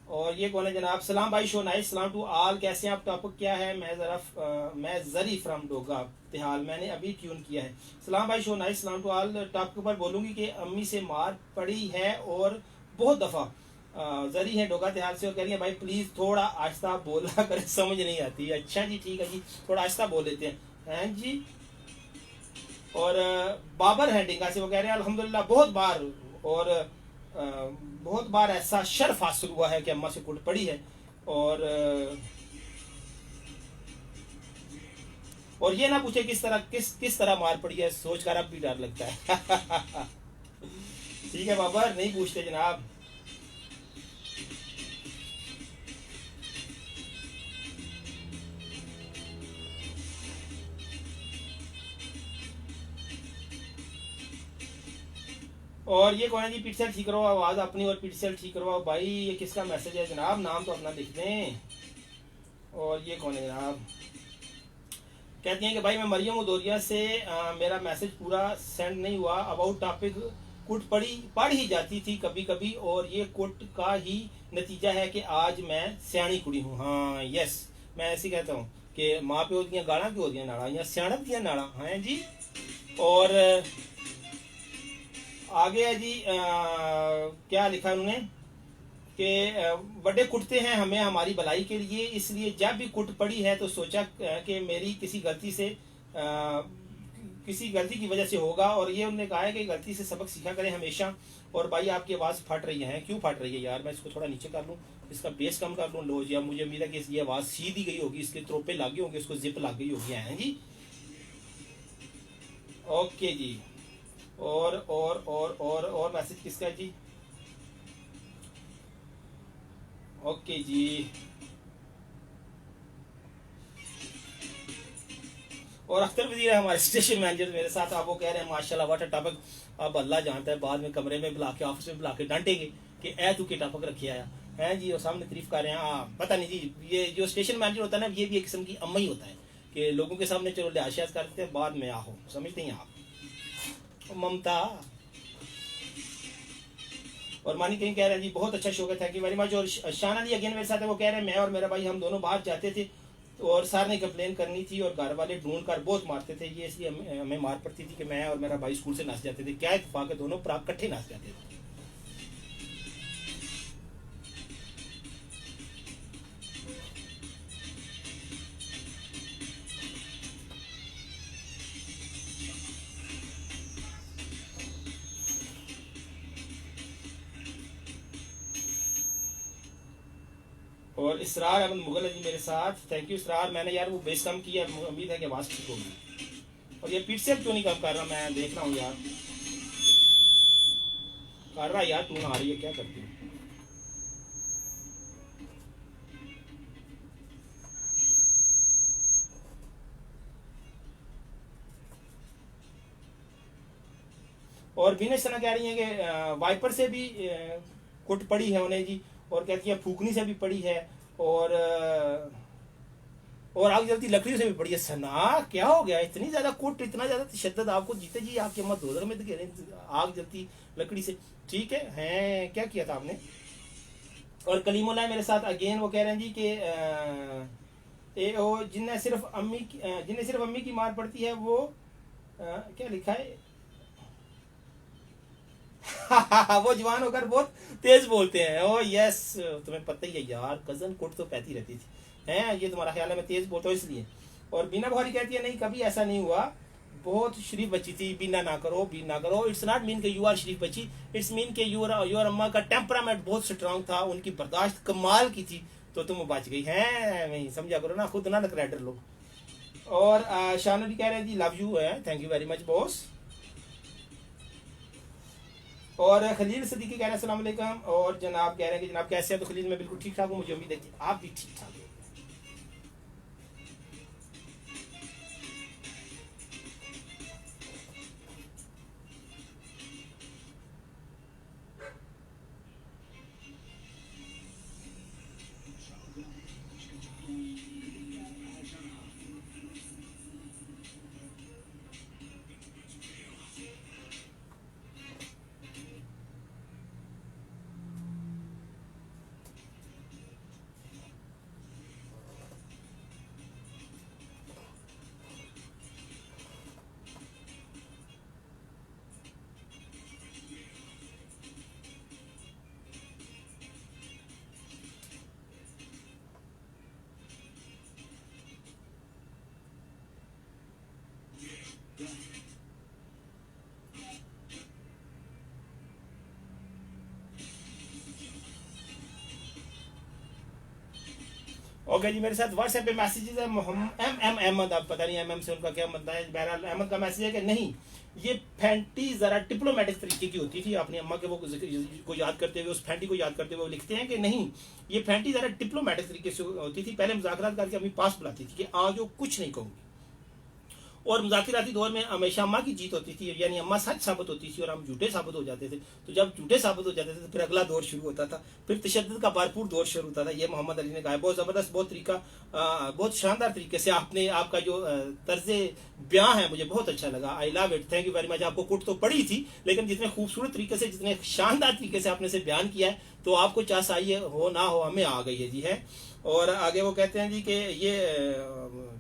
और ये कौन है जनाब? सलाम भाई, शो नाइस, सलाम टू आल, कैसे हैं आप? टॉपिक क्या है? मैं जरी फ्रॉम डोगा तिहाल, मैंने अभी ट्यून किया है। सलाम भाई, शो नाइस, सलाम टू आल। टॉपिक पर बोलूंगी कि अम्मी से मार पड़ी है और बहुत दफा। जरी है डोगा तिहाल से और कह रही है भाई प्लीज थोड़ा आहिस्ता बोला करें, समझ नहीं आती। अच्छा जी, ठीक है जी, थोड़ा आहिस्ता बोल लेते हैं जी। और बाबर है डिंगा से, वो कह रहे हैं अल्हम्दुलिल्लाह बहुत बार, और बहुत बार ऐसा शर्फ हासिल हुआ है कि अम्मा से कुट पड़ी है। और और ये ना पूछे किस तरह मार पड़ी है, सोचकर अब भी डर लगता है। ठीक है बाबर, नहीं पूछते जनाब। और ये कौन है जी? पिक्सल ठीक करो आवाज अपनी, और पिक्सल ठीक करो भाई। ये किसका मैसेज है जनाब? नाम तो अपना लिख दें। और ये कौन है जनाब? कहती हैं कि भाई मैं मरियम उदौरिया से, मेरा मैसेज पूरा सेंड नहीं हुआ। अबाउट टॉपिक कुट पढ़ ही जाती थी कभी कभी, और ये कुट का ही नतीजा है कि आज मैं सियाणी कुड़ी हूँ। हाँ यस, मैं ऐसे कहता हूँ कि माँ प्यो दियाँ गाड़ा क्यों दियाँ नाड़ा, या सियाणप दियाँ नाड़ा हैं जी। और आगे है जी, क्या लिखा उन्होंने कि बड़े कुटते हैं हमें हमारी भलाई के लिए, इसलिए जब भी कुट पड़ी है तो सोचा कि मेरी किसी गलती की वजह से होगा। और ये उन्होंने कहा है कि गलती से सबक सीखा करें हमेशा। और भाई आपकी आवाज़ फट रही है, क्यों फट रही है यार? मैं इसको थोड़ा नीचे कर लूँ, इसका बेस कम कर लूँ। लो जी, अब मुझे उम्मीद है कि ये आवाज़ सीधी गई होगी, इसके त्रोपे लग गए होंगे, इसको जिप लग गई होगी, है जी। ओके जी। और मैसेज किसका है जी? ओके जी। और अख्तर वजीर है हमारे स्टेशन मैनेजर मेरे साथ। आप वो कह रहे हैं माशाल्लाह व्हाट अ टॉपिक। अब अल्लाह जानता है, बाद में कमरे में बुला के, ऑफिस में बुला के डांटेंगे कि ए तू के टॉपिक रखे आया है जी। और सामने तारीफ कर रहे हैं। हाँ पता नहीं जी, ये जो स्टेशन मैनेजर होता है ना, ये भी एक किस्म की अम्मा ही होता है कि लोगों के सामने चलो लिहाज करते हैं, बाद में आहो, समझते हैं आप? ममता। और मानी कहीं कह रहे हैं जी बहुत अच्छा शो है, थैंक यू वेरी मच। और शान अली अगेन मेरे साथ है, वो कह रहे हैं मैं और मेरा भाई हम दोनों बाहर जाते थे, और सर ने कंप्लेन करनी थी और घर वाले ढूंढ कर बहुत मारते थे। ये इसलिए हमें मार पड़ती थी कि मैं और मेरा भाई स्कूल से नस जाते थे। क्या इत्तेफाक है, दोनों प्राग इकट्ठे नस जाते थे। और इसरार अहमद मुगल है जी मेरे साथ, थैंक यू इसरार। मैंने यार वो बेस कम किया, उम्मीद है कि आवाज़ ठीक होगी। और ये पीठ से क्यों नहीं कम कर रहा, मैं देख रहा हूँ यार। कर रहा यार, तू आ रही है, क्या करती हूँ? और बीना सना कह रही हैं कि वाइपर से भी कुट पड़ी है उन्हें जी, और कहती है फूकनी से भी पड़ी है, और आग जलती लकड़ियों से भी पड़ी है। सना क्या हो गया, इतनी ज्यादा कुट, इतना ज्यादा तशद्दुद आपको, जीते जी आपके अम्मा दोजख में कह रहे हैं आग जलती लकड़ी से। ठीक है, हैं क्या किया था आपने। और कलीमुल्लाह मेरे साथ अगेन वो कह रहे हैं जी कि जिन्हें सिर्फ अम्मी की मार पड़ती है वो क्या लिखा है वो जवान होकर बहुत तेज बोलते हैं। ओ यस, तुम्हें पता ही है यार, कजन कुट तो पैती रहती थी हैं, ये तुम्हारा ख्याल है मैं तेज बोलता हूँ इसलिए। और बीना बुखारी कहती है नहीं कभी ऐसा नहीं हुआ, बहुत शरीफ बच्ची थी, बीना ना करो, बी ना करो। इट्स नॉट मीन कि यू आर शरीफ बच्ची, इट्स मीन कि योर अम्मा का टेम्परामेंट बहुत स्ट्रांग था, उनकी बर्दाश्त कमाल की थी, तो तुम बच गई हैं। नहीं समझा करो ना, खुद ना क्रेडिट लो। और शानू भी कह रहे हैं जी लव यू है, thank you very much boss. और खलील सदीकी कह रहे हैं अस्सलाम वालेकुम, और जनाब कह रहे हैं कि जनाब कैसे हैं। तो खलील मैं बिल्कुल ठीक ठाक हूँ, मुझे उम्मीद है कि आप भी ठीक ठाक हैं। ओके जी, मेरे साथ व्हाट्सएप पे मैसेजेस है एम एम अहमद, आप पता नहीं एम एम से उनका क्या बनता है। बहरहाल अहमद का मैसेज है कि नहीं, ये फैंटी जरा डिप्लोमेटिक तरीके की होती थी। अपनी अम्मा के वो को याद करते हुए, उस फैंटी को याद करते हुए वो लिखते हैं कि नहीं, ये फैंटी जरा डिप्लोमेटिक तरीके से होती थी। पहले मुज़ाकरात करके अपनी पास बुलाती थी कि आज वो कुछ नहीं कहूंगी, और मुज़ाकराती दौर में हमेशा अम्मा की जीत होती थी, यानी अम्मा सच साबित होती थी और हम झूठे साबित हो जाते थे। तो जब झूठे साबित हो जाते थे तो फिर अगला दौर शुरू होता था, फिर तशद्दुद का भरपूर दौर शुरू होता था। ये मोहम्मद अली ने कहा, बहुत ज़बरदस्त, बहुत तरीका, बहुत शानदार तरीके से आपने, आपका जो तर्ज बयां है मुझे बहुत अच्छा लगा। I love it, thank you very much. आपको कुट तो पड़ी थी, लेकिन जितने खूबसूरत तरीके से, जितने शानदार तरीके से आपने से बयान किया है, तो आपको चाह चाहिए हो ना हो, हमें आ गई है जी है। और आगे वो कहते हैं जी कि ये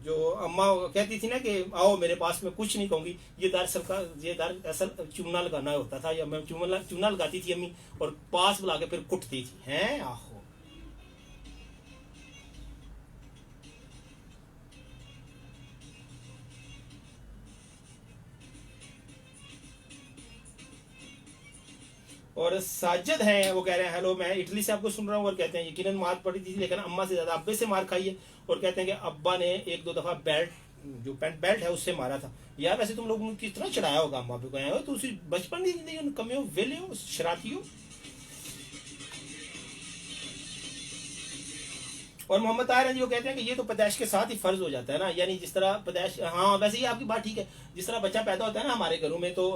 जो अम्मा कहती थी ना कि आओ मेरे पास में कुछ नहीं कहूंगी, ये दरअसल चूना लगाना होता था, या मैं चूना लगाती थी अम्मी, और पास बुला के फिर कुटती थी हैं। आहो, और साजिद हैं, वो कह रहे हैं हेलो, मैं इटली से आपको सुन रहा हूँ, और कहते हैं यकीनन मार पड़ी थी लेकिन अम्मा से ज्यादा अब्बे से मार खाई है, और कहते हैं कि अब्बा ने एक दो दफा बेल्ट, जो पेंट बेल्ट है उससे मारा था। यार वैसे तुम लोगों ने कितना चढ़ाया होगा अम्मा पे, गए हो तो उसी बचपन की जिंदगी कमे हो, वेले हो, शरारती हो। और मोहम्मद ताहिर हैं जी, वो कहते हैं कि ये तो पैदाइश के साथ ही फर्ज हो जाता है ना, यानी जिस तरह पैदाइश, हाँ वैसे ही आपकी बात ठीक है, जिस तरह बच्चा पैदा होता है ना हमारे घरों में, तो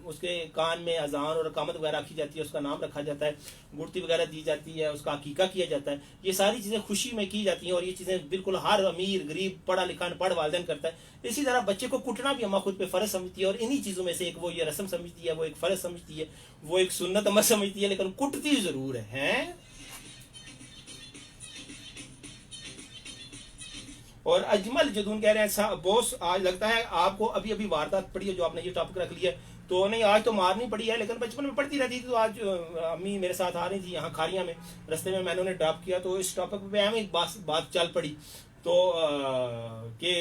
उसके कान में अजान और अकामत वगैरह रखी जाती है, उसका नाम रखा जाता है, गुड़ती वगैरह दी जाती है, उसका अकीका किया जाता है, ये सारी चीज़ें खुशी में की जाती हैं, और ये चीज़ें बिल्कुल हर अमीर गरीब पढ़ा लिखा अनपढ़ वालिदैन करता है। इसी तरह बच्चे को कुटना भी अम्मा खुद पे फ़र्ज समझती है, और इन्हीं चीज़ों में से एक वो ये रस्म समझती है, वो एक फ़र्ज समझती है, वो एक सुन्नत अमल समझती है, लेकिन कुटती ज़रूर है, हैं। और अजमल जदून कह रहे हैं बॉस, आज लगता है आपको अभी अभी वारदात पड़ी है जो आपने ये टॉपिक रख लिया है। तो नहीं, आज तो मारनी पड़ी है, लेकिन बचपन में पढ़ती रहती थी। तो आज अम्मी मेरे साथ आ रही थी यहाँ खारिया में, रास्ते में मैंने उन्हें ड्रॉप किया, तो इस टॉपिक पे हमें एक बात चल पड़ी, तो कि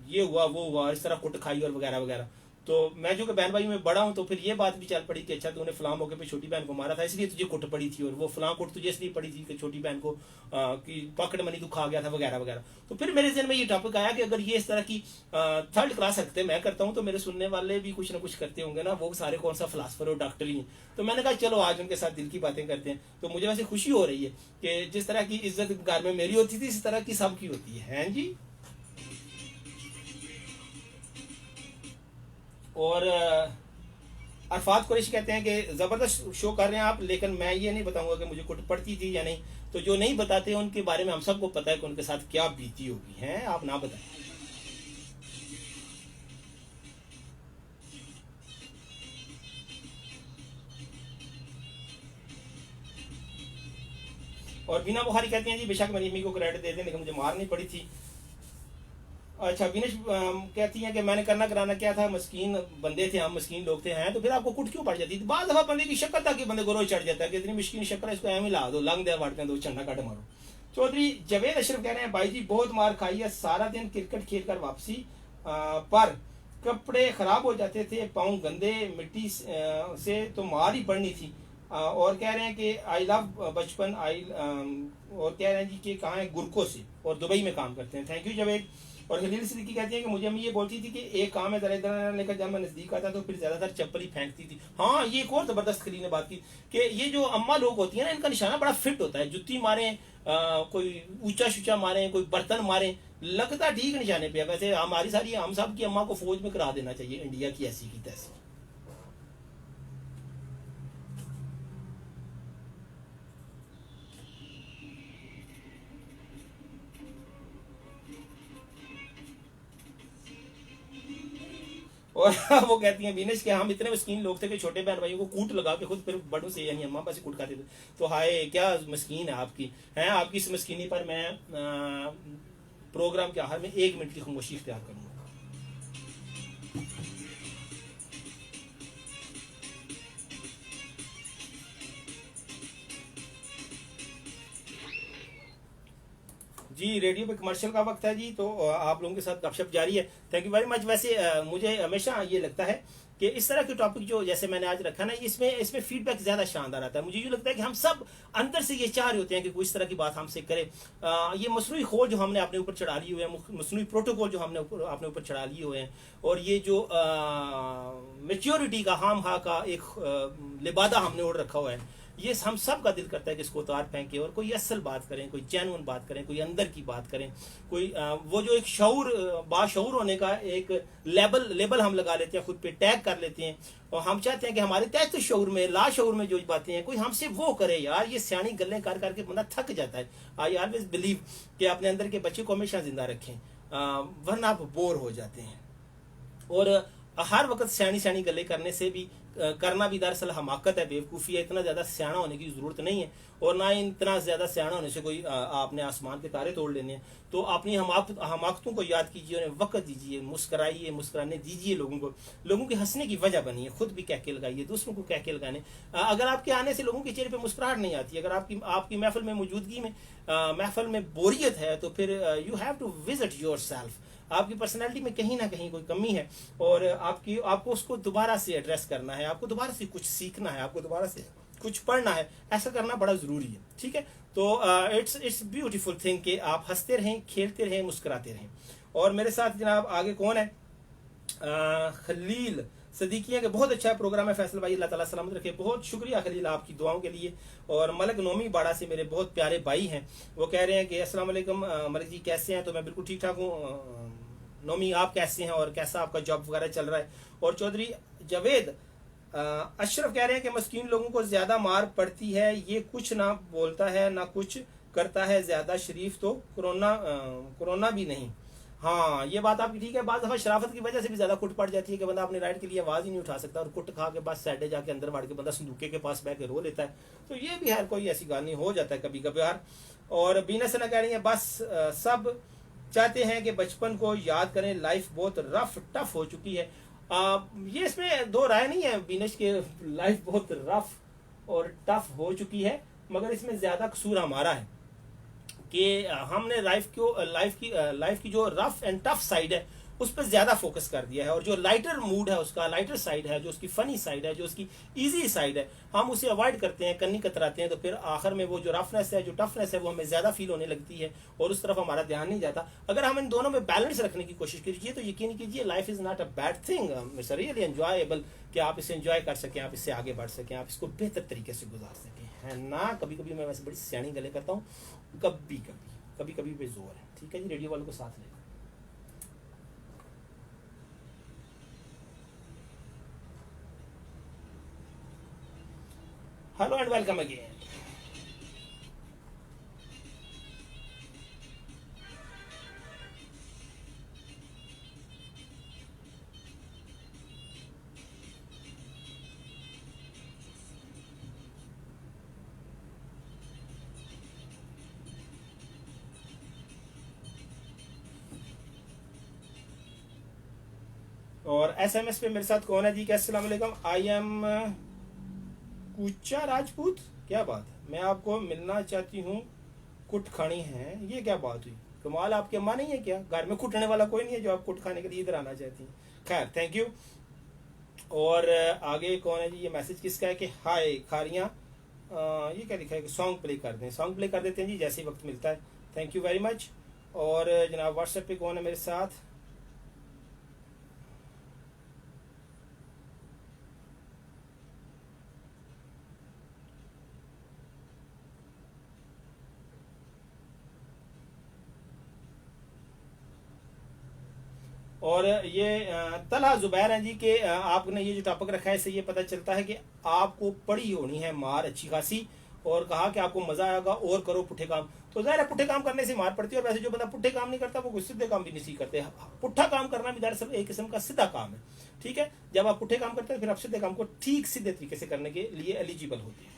ये हुआ वो हुआ, इस तरह कुट खाई और वगैरह वगैरह। तो मैं जो कि बहन भाई में बड़ा हूँ, तो फिर ये बात भी चल पड़ी कि अच्छा तूने फलां मौके पे छोटी बहन को मारा था, इसलिए तुझे कुट पड़ी थी, और वो फलां कुट तुझे इसलिए पड़ी थी कि छोटी बहन को कि पॉकेट मनी तू खा गया था वगैरह वगैरह। तो फिर मेरे जहन में ये टॉपिक आया कि अगर ये इस तरह की थर्ड क्लास हरकतें मैं करता हूँ, तो मेरे सुनने वाले भी कुछ ना कुछ करते होंगे ना, वो सारे कौन सा फिलासफर और डॉक्टर ही हैं। तो मैंने कहा चलो आज उनके साथ दिल की बातें करते हैं। तो मुझे वैसे खुशी हो रही है कि जिस तरह की इज्जत घर में मेरी होती थी, इस तरह की सबकी होती है जी। और अरफात कुरैशी कहते हैं कि ज़बरदस्त शो कर रहे हैं आप, लेकिन मैं ये नहीं बताऊंगा कि मुझे कुट पड़ती थी या नहीं। तो जो नहीं बताते उनके बारे में हम सबको पता है कि उनके साथ क्या बीती होगी, हैं आप ना बताएं। और बीना बुखारी कहती हैं जी बेशक मेरी अम्मी को क्रेडिट दे दें, लेकिन मुझे मारनी पड़ी थी। अच्छा विनेश कहती हैं कि मैंने करना कराना क्या था, मस्कीन बंदे थे हम, मस्कीन लोग थे, हैं तो फिर आपको कुट क्यों पड़ जाती थी? बाद दफा बंदे की शक्ल तक बंदे को रोज चढ़ जाता है कि इतनी मुश्किल शक्ल है, इसको एम ही ला दो, लंग दे बांटते हैं, दो चंडा काट मारो। चौधरी जवेद अशरफ कह रहे हैं भाई जी बहुत मार खाई है, सारा दिन क्रिकेट खेल कर वापसी पर कपड़े खराब हो जाते थे, पाँव गंदे, मिट्टी से तो मार ही पड़नी थी। और कह रहे हैं कि आई लव बचपन आई, और कह रहे हैं जी कि कहाँ है, गुरको से, और दुबई में काम करते हैं। Thank you Javed. और खलील सिद्दीकी कहती है कि मुझे अम्मी ये बोलती थी कि एक काम है जरा इधर लेकर, जब मैं नजदीक आता तो फिर ज्यादातर चप्पल ही फेंकती थी। हाँ ये एक और जबरदस्त खलील ने बात की कि ये जो अम्मा लोग होती है ना, इनका निशाना बड़ा फिट होता है, जुत्ती मारे, कोई ऊंचा शूचा मारे, कोई बर्तन मारे, लगता ठीक निशाने पे है। वैसे हमारी सारी, हम सब की अम्मा को फौज में करा देना चाहिए, इंडिया की ऐसी की तैसी। और वो कहती हैं विनेश के हम इतने मस्कीन लोग थे कि छोटे बहन भाइयों को कूट लगा के खुद फिर बड़ों से यानी अम्मा पास कूट खाते थे। तो हाय क्या मस्कीन है आपकी, है आपकी इस मस्कीनी पर मैं प्रोग्राम के आखिर में 1 मिनट की खामोशी इख्तियार करूंगा। जी रेडियो पे कमर्शियल का वक्त है जी, तो आप लोगों के साथ गपशप जारी है। Thank you very much. वैसे मुझे हमेशा ये लगता है कि इस तरह के टॉपिक जो जैसे मैंने आज रखा ना, इसमें इसमें फीडबैक ज़्यादा शानदार आता है। मुझे यूँ लगता है कि हम सब अंदर से ये चाह रहे होते हैं कि कोई इस तरह की बात हमसे करे। ये मसनूई खोज जो हमने अपने ऊपर चढ़ा लिए हुए हैं, मसनूई प्रोटोकॉल जो हमने अपने ऊपर चढ़ा लिए हुए हैं, और ये जो मेच्योरिटी का हम हा का एक लिबादा हमने ओढ़ रखा हुआ है, ये हम सब का दिल करता है कि इसको उतार फेंके और कोई असल बात करें, कोई जेन्युइन बात करें, कोई अंदर की बात करें, कोई वो जो एक शऊर, बाशऊर होने का एक लेबल हम लगा लेते हैं, खुद पे टैग कर लेते हैं, और हम चाहते हैं कि हमारे तहत शऊर में, लाशऊर में जो बातें हैं कोई हमसे वो करे। यार ये सियानी गल्लें कर करके बंदा थक जाता है। आई ऑलवेज बिलीव कि अपने अंदर के बच्चे को हमेशा जिंदा रखें, वरना आप बोर हो जाते हैं। और हर वक्त सियानी सियानी गल्लें करने से भी करना भी दरअसल हमाकत है, बेवकूफ़ी है। इतना ज़्यादा सियाना होने की ज़रूरत नहीं है, और ना ही इतना ज़्यादा सियाना होने से कोई आपने आसमान के तारे तोड़ लेने हैं। तो अपनी हमाकतों को याद कीजिए, उन्हें वक्त दीजिए, मुस्कराइए, मुस्कुराने दीजिए लोगों को, लोगों के हंसने की वजह बनिए, खुद भी कह के लगाइए, दूसरों को कह के लगाने। अगर आपके आने से लोगों के चेहरे पे मुस्कुराहट नहीं आती, अगर आपकी आपकी महफिल में मौजूदगी में महफिल में बोरियत है, तो फिर you have to visit yourself. आपकी पर्सनैलिटी में कहीं ना कहीं कोई कमी है, और आपको उसको दोबारा से एड्रेस करना है, आपको दोबारा से कुछ सीखना है, आपको दोबारा से कुछ पढ़ना है। ऐसा करना बड़ा ज़रूरी है, ठीक है। तो इट्स ब्यूटीफुल थिंग कि आप हंसते रहें, खेलते रहें, मुस्कुराते रहें। और मेरे साथ जनाब आगे कौन है, खलील सदीकिया के बहुत अच्छा प्रोग्राम है फैसल भाई, अल्लाह ताला सलामत रखे। बहुत शुक्रिया खलील आपकी दुआओं के लिए। और मलक नोमी बाड़ा से मेरे बहुत प्यारे भाई हैं, वो कह रहे हैं कि अस्सलाम वालेकुम मलिक जी कैसे हैं? तो मैं बिल्कुल ठीक ठाक हूँ। नोमी आप कैसे हैं और कैसा आपका जॉब वगैरह चल रहा है? और चौधरी जावेद अशरफ कह रहे हैं कि मस्कीन लोगों को ज्यादा मार पड़ती है, ये कुछ ना बोलता है ना कुछ करता है, ज्यादा शरीफ तो कोरोना भी नहीं। हाँ ये बात आपकी ठीक है, बाद दफा शराफत की वजह से भी ज्यादा कुट पड़ जाती है कि बंदा अपने राइट के लिए आवाज ही नहीं उठा सकता, और कुट खा के बस साइडे जाके अंदर बढ़ के बंदा संदूके के पास बह के रो लेता है। तो ये भी है, कोई ऐसी गाल नहीं, हो जाता है कभी कभार। और बीना सना कह रही है बस सब चाहते हैं कि बचपन को याद करें, लाइफ बहुत रफ टफ हो चुकी है। ये इसमें दो राय नहीं है बीनश के, लाइफ बहुत रफ और टफ हो चुकी है, मगर इसमें ज्यादा कसूर हमारा है कि हमने लाइफ की जो रफ एंड टफ साइड है उस पर ज्यादा फोकस कर दिया है, और जो लाइटर मूड है उसका, लाइटर साइड है, जो उसकी फनी साइड है, जो उसकी इजी साइड है, हम उसे अवॉइड करते हैं, कन्नी कतराते हैं। तो फिर आखिर में वो जो रफनेस है, जो टफनेस है, वो हमें ज्यादा फील होने लगती है, और उस तरफ हमारा ध्यान नहीं जाता। अगर हम इन दोनों में बैलेंस रखने की कोशिश कीजिए तो यकीन कीजिए life is not a bad thing, it's really enjoyable, कि आप इसे एंजॉय कर सकें, आप इससे आगे बढ़ सकें, आप इसको बेहतर तरीके से गुजार सकें, है ना। कभी कभी मैं वैसे बड़ी सियानी गले करता हूँ, कभी कभी पे जोर है, ठीक है जी। रेडियो वालों को साथ ले। Hello and welcome again. और एसएमएस पे मेरे साथ कौन है जी? क्या अस्सलाम वालेकुम। आई एम कूचा राजपूत। क्या बात है, मैं आपको मिलना चाहती हूँ, कुट खानी है। ये क्या बात हुई? कमाल, आपकी अम्मा नहीं है क्या? घर में कुटने वाला कोई नहीं है जो आप कुट खाने के लिए इधर आना चाहती हैं? खैर, थैंक यू। और आगे कौन है जी? ये मैसेज किसका है कि हाय खारियाँ, ये क्या लिखा है कि सॉन्ग प्ले कर दें? सॉन्ग प्ले कर देते हैं जी, जैसे ही वक्त मिलता है। Thank you very much. और जनाब व्हाट्सएप पे कौन है मेरे साथ? और ये तलहा जुबैर हैं जी के आपने ये जो टॉपिक रखा है, इससे ये पता चलता है कि आपको पड़ी होनी है मार अच्छी खासी, और कहा कि आपको मजा आएगा और करो पुट्ठे काम। तो ज़ाहिर है पुट्ठे काम करने से मार पड़ती है, और वैसे जो बंदा पुट्ठे काम नहीं करता वो कोई सीधे काम भी नहीं करते। पुट्ठा काम करना भी दरअसल एक किस्म का सीधा काम है। ठीक है, जब आप पुट्ठे काम करते हैं फिर आप सीधे काम को ठीक सीधे तरीके से करने के लिए एलिजिबल होते हैं।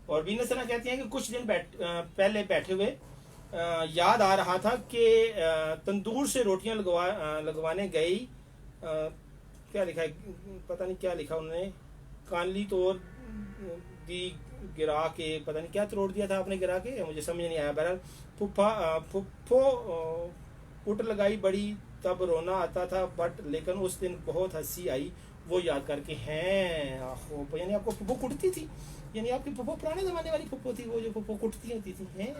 और बीना सना कहती हैं कि कुछ दिन पहले बैठे हुए याद आ रहा था कि तंदूर से रोटियां लगवाने गई। क्या लिखा है, पता नहीं क्या लिखा उन्होंने। कानली तोड़ दी गिरा के, पता नहीं क्या तोड़ दिया था आपने गिरा के, मुझे समझ नहीं आया। बहरहाल फुफ्फो उठ लगाई बड़ी, तब रोना आता था बट लेकिन उस दिन बहुत हंसी आई वो याद करके। हैं आहो, यानी आपको फुफ्फो कुटती थी? यानी आपकी फुफ्फो पुराने जमाने वाली फुफ्फो थी, वो जो फुफ्फो कुटती होती थी? हैं?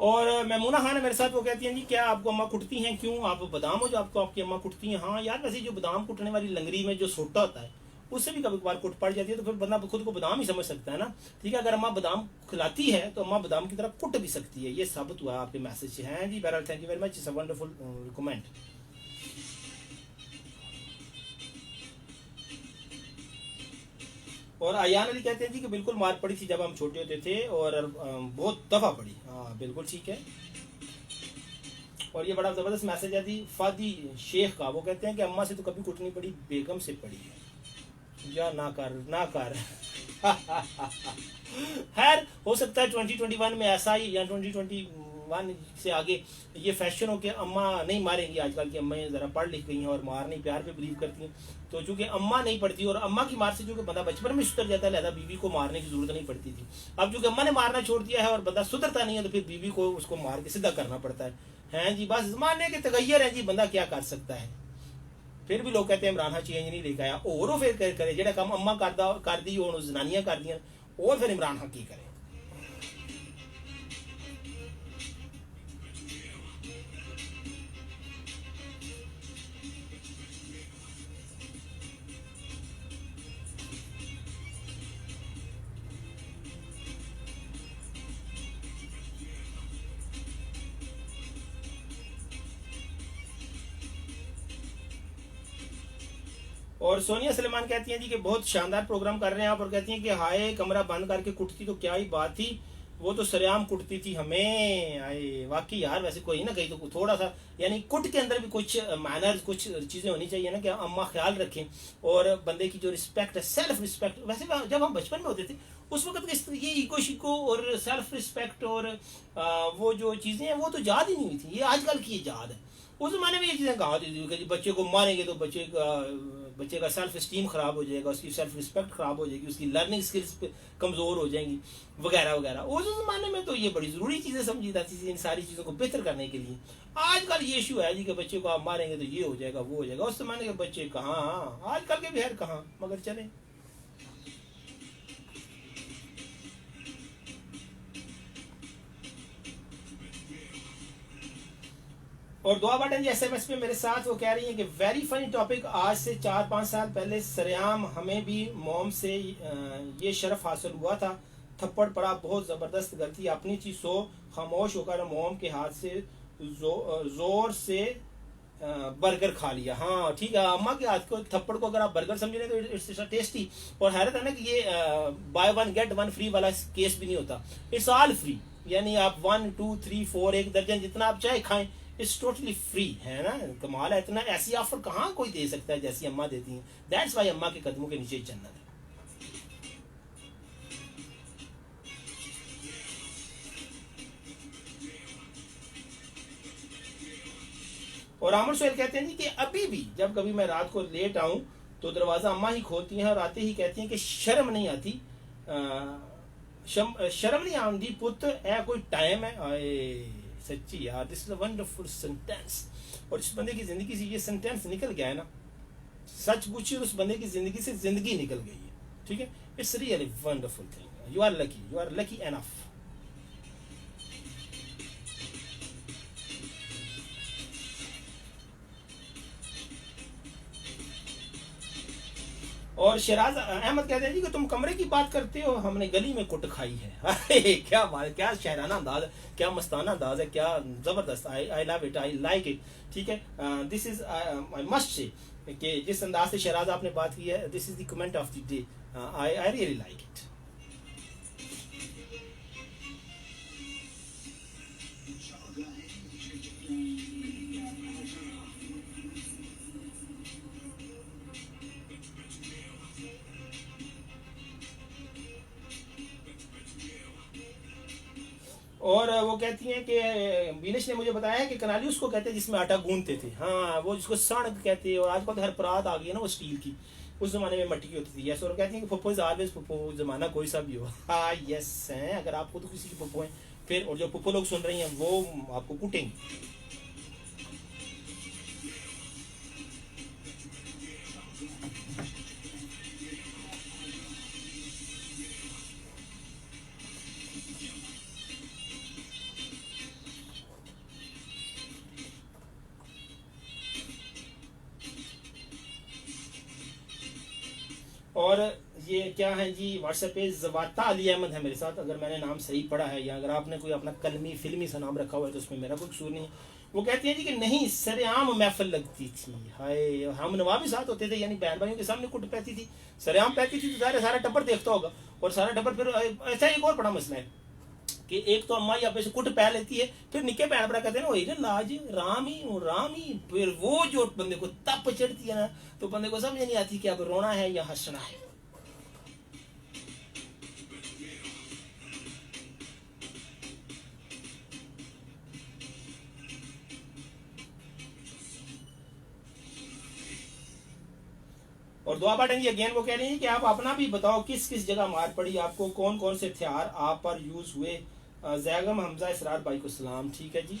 और मैमूना खान है मेरे साथ, वो कहती हैं जी क्या आपको अम्मा कुटती हैं? क्यों, आप बादाम हो जो आपको आपकी अम्मा कुटती हैं? हाँ यार, वैसे जो बादाम कुटने वाली लंगड़ी में जो सोटा होता है उससे भी कभी कभार कुट पड़ जाती है, तो फिर बंदा खुद को बादाम ही समझ सकता है ना। ठीक है, अगर अम्मा बादाम खिलाती है तो अम्मा बादाम की तरह कुट भी सकती है। ये साबित हुआ आपके मैसेज से। हैं जी, बहरहाल thank you very much, it's a wonderful comment. और अयान अली कहते हैं जी कि बिल्कुल मार पड़ी थी जब हम छोटे होते थे, और बहुत दफा पड़ी। हाँ बिल्कुल ठीक है। और ये बड़ा जबरदस्त मैसेज है जी फादी शेख का, वो कहते हैं कि अम्मा से तो कभी कुटनी पड़ी, बेगम से पड़ी है। या ना कर ना कर। खैर, हो सकता है 2021 में ऐसा ही, या 2021 से आगे ये फैशन हो कि अम्मा नहीं मारेंगी। आजकल की अम्मा ज़रा पढ़ लिख गई हैं और मार नहीं प्यार पे बिलीव करती हैं। तो चूंकि अम्मा नहीं पढ़ती, और अम्मा की मार से चूंकि बंदा बचपन में सुधर जाता है, लिहाजा बीवी को मारने की जरूरत नहीं पड़ती थी। अब चूंकि अम्मा ने मारना छोड़ दिया है और बंदा सुधरता नहीं है, तो फिर बीवी को उसको मार के सीधा करना पड़ता है। हैं जी, बस जमाने के तगैयर है जी, बंदा क्या कर सकता है। फिर भी लोग कहते हैं इमरान खान चेंज नहीं लेके आया। और फिर करे जेड़ा काम अम्मा कर दी और जनानियां कर दियां, और फिर इमरान खान की करे। और सोनिया सलेमान कहती हैं जी कि बहुत शानदार प्रोग्राम कर रहे हैं आप, और कहती हैं कि हाय कमरा बंद करके कुटती तो क्या ही बात थी, वो तो सरेआम कुटती थी हमें। आए वाकई यार, वैसे कोई ना कहीं तो थोड़ा सा, यानी कुट के अंदर भी कुछ मैनर्स, कुछ चीज़ें होनी चाहिए ना, कि अम्मा ख्याल रखें। और बंदे की जो रिस्पेक्ट है, सेल्फ रिस्पेक्ट, वैसे जब हम बचपन में होते थे उस वक्त ये इको शिको और सेल्फ रिस्पेक्ट और वो जो चीज़ें हैं वो तो याद ही नहीं हुई थी, ये आजकल की याद है। उस जमाने में ये चीज़ें कहा थी कि बच्चे को मारेंगे तो बच्चे का सेल्फ स्टीम खराब हो जाएगा, उसकी सेल्फ रिस्पेक्ट खराब हो जाएगी, उसकी लर्निंग स्किल्स कमज़ोर हो जाएंगी वगैरह वगैरह। उस ज़माने में तो ये बड़ी ज़रूरी चीज़ें समझी जाती थी इन सारी चीज़ों को बेहतर करने के लिए। आजकल ये इशू है जी कि बच्चे को आप मारेंगे तो ये हो जाएगा वो हो जाएगा। उस जमाने के बच्चे कहाँ, आजकल के भी खैर कहाँ, मगर चले। और दुआ बटन जी SMS पे मेरे साथ वो कह रही हैं कि वेरी फनी टॉपिक, आज से 4-5 साल पहले सरेआम हमें भी मोम से ये शर्फ हासिल हुआ था, थप्पड़ पड़ा, बहुत ज़बरदस्त गलती अपनी थी, सो खामोश होकर मोम के हाथ से जोर से बर्गर खा लिया। हाँ ठीक है, अम्मा के हाथ को थप्पड़ को अगर आप बर्गर समझ रहे हैं तो इट्स टेस्टी। और हैरत है ना कि ये by one get one free वाला केस भी नहीं होता, इट्स ऑल फ्री। यानी आप 1 2 3 4 एक दर्जन जितना आप चाहे खाएं, इट्स टोटली फ्री है ना। कमाल है, इतना ऐसी ऑफर कहाँ कोई दे सकता है जैसी अम्मा देती हैं। दैट्स वाई अम्मा के कदमों के नीचे जन्नत है। और आमर सोहेल कहते हैं जी कि अभी भी जब कभी मैं रात को लेट आऊं तो दरवाज़ा अम्मा ही खोलती हैं और आते ही कहती हैं कि शर्म नहीं आती, शर्म नहीं आती पुत, है कोई टाइम है। आए सच्ची यार, this is a wonderful sentence. और जिस बंदे की ज़िंदगी से ये सेंटेंस निकल गया है ना, सच पूछिए उस बंदे की ज़िंदगी से ज़िंदगी निकल गई है। ठीक है, it's really wonderful thing, you are lucky enough. और शराज अहमद कहते हैं जी कि तुम कमरे की बात करते हो, हमने गली में कुट खाई है। अरे क्या बात है, क्या शायराना अंदाज है, क्या मस्ताना अंदाज है, क्या जबरदस्त। I love it, I like it. ठीक है, this is I must say कि जिस अंदाज से शराज आपने बात की है, this is the comment of the day, I really like it. और वो कहती हैं कि बीनेश ने मुझे बताया कि कनाली उसको कहते हैं जिसमें आटा गूंदते थे, हाँ वो जिसको सण कहते हैं। और आजकल तो हर परात आ गई है ना वो स्टील की, उस जमाने में मट्टी की होती थी। यस, और कहती हैं कि पप्पो इज ऑलवेज पप्पो, जमाना कोई सा भी हो। हाँ यस हैं, अगर आप खुद किसी की पप्पो हैं फिर, और जो पप्पो लोग सुन रही हैं वो आपको कूटेंगे। और ये क्या है जी, व्हाट्सएप पे जवाता अली अहमद है मेरे साथ, अगर मैंने नाम सही पढ़ा है या अगर आपने कोई अपना कलमी फिल्मी सा नाम रखा हुआ है तो उसमें मेरा कोई कसूर नहीं है। वो कहती है जी कि नहीं सरेआम महफिल लगती थी, हाय हम नवा भी साथ होते थे, यानी बहन भाइयों के सामने कुट पैती थी, सरेआम पैती थी तो सारा टब्बर देखता होगा। और सारा टब्बर फिर ऐसा एक और बड़ा मसला है कि एक तो अम्मा या से कुट पै लेती है, फिर निके भैन भरा कहते हैं वही ना लाज राम ही, फिर वो जो बंदे को तप चढ़ती है ना, तो बंदे को समझ नहीं आती कि अब रोना है या हंसना है। और दुआ पाठन जी अगेन वो कह रही हैं कि आप अपना भी बताओ, किस किस जगह मार पड़ी आपको, कौन कौन से हथियार आप पर यूज हुए। जैगम हमजा इसरार भाई को सलाम। ठीक है जी,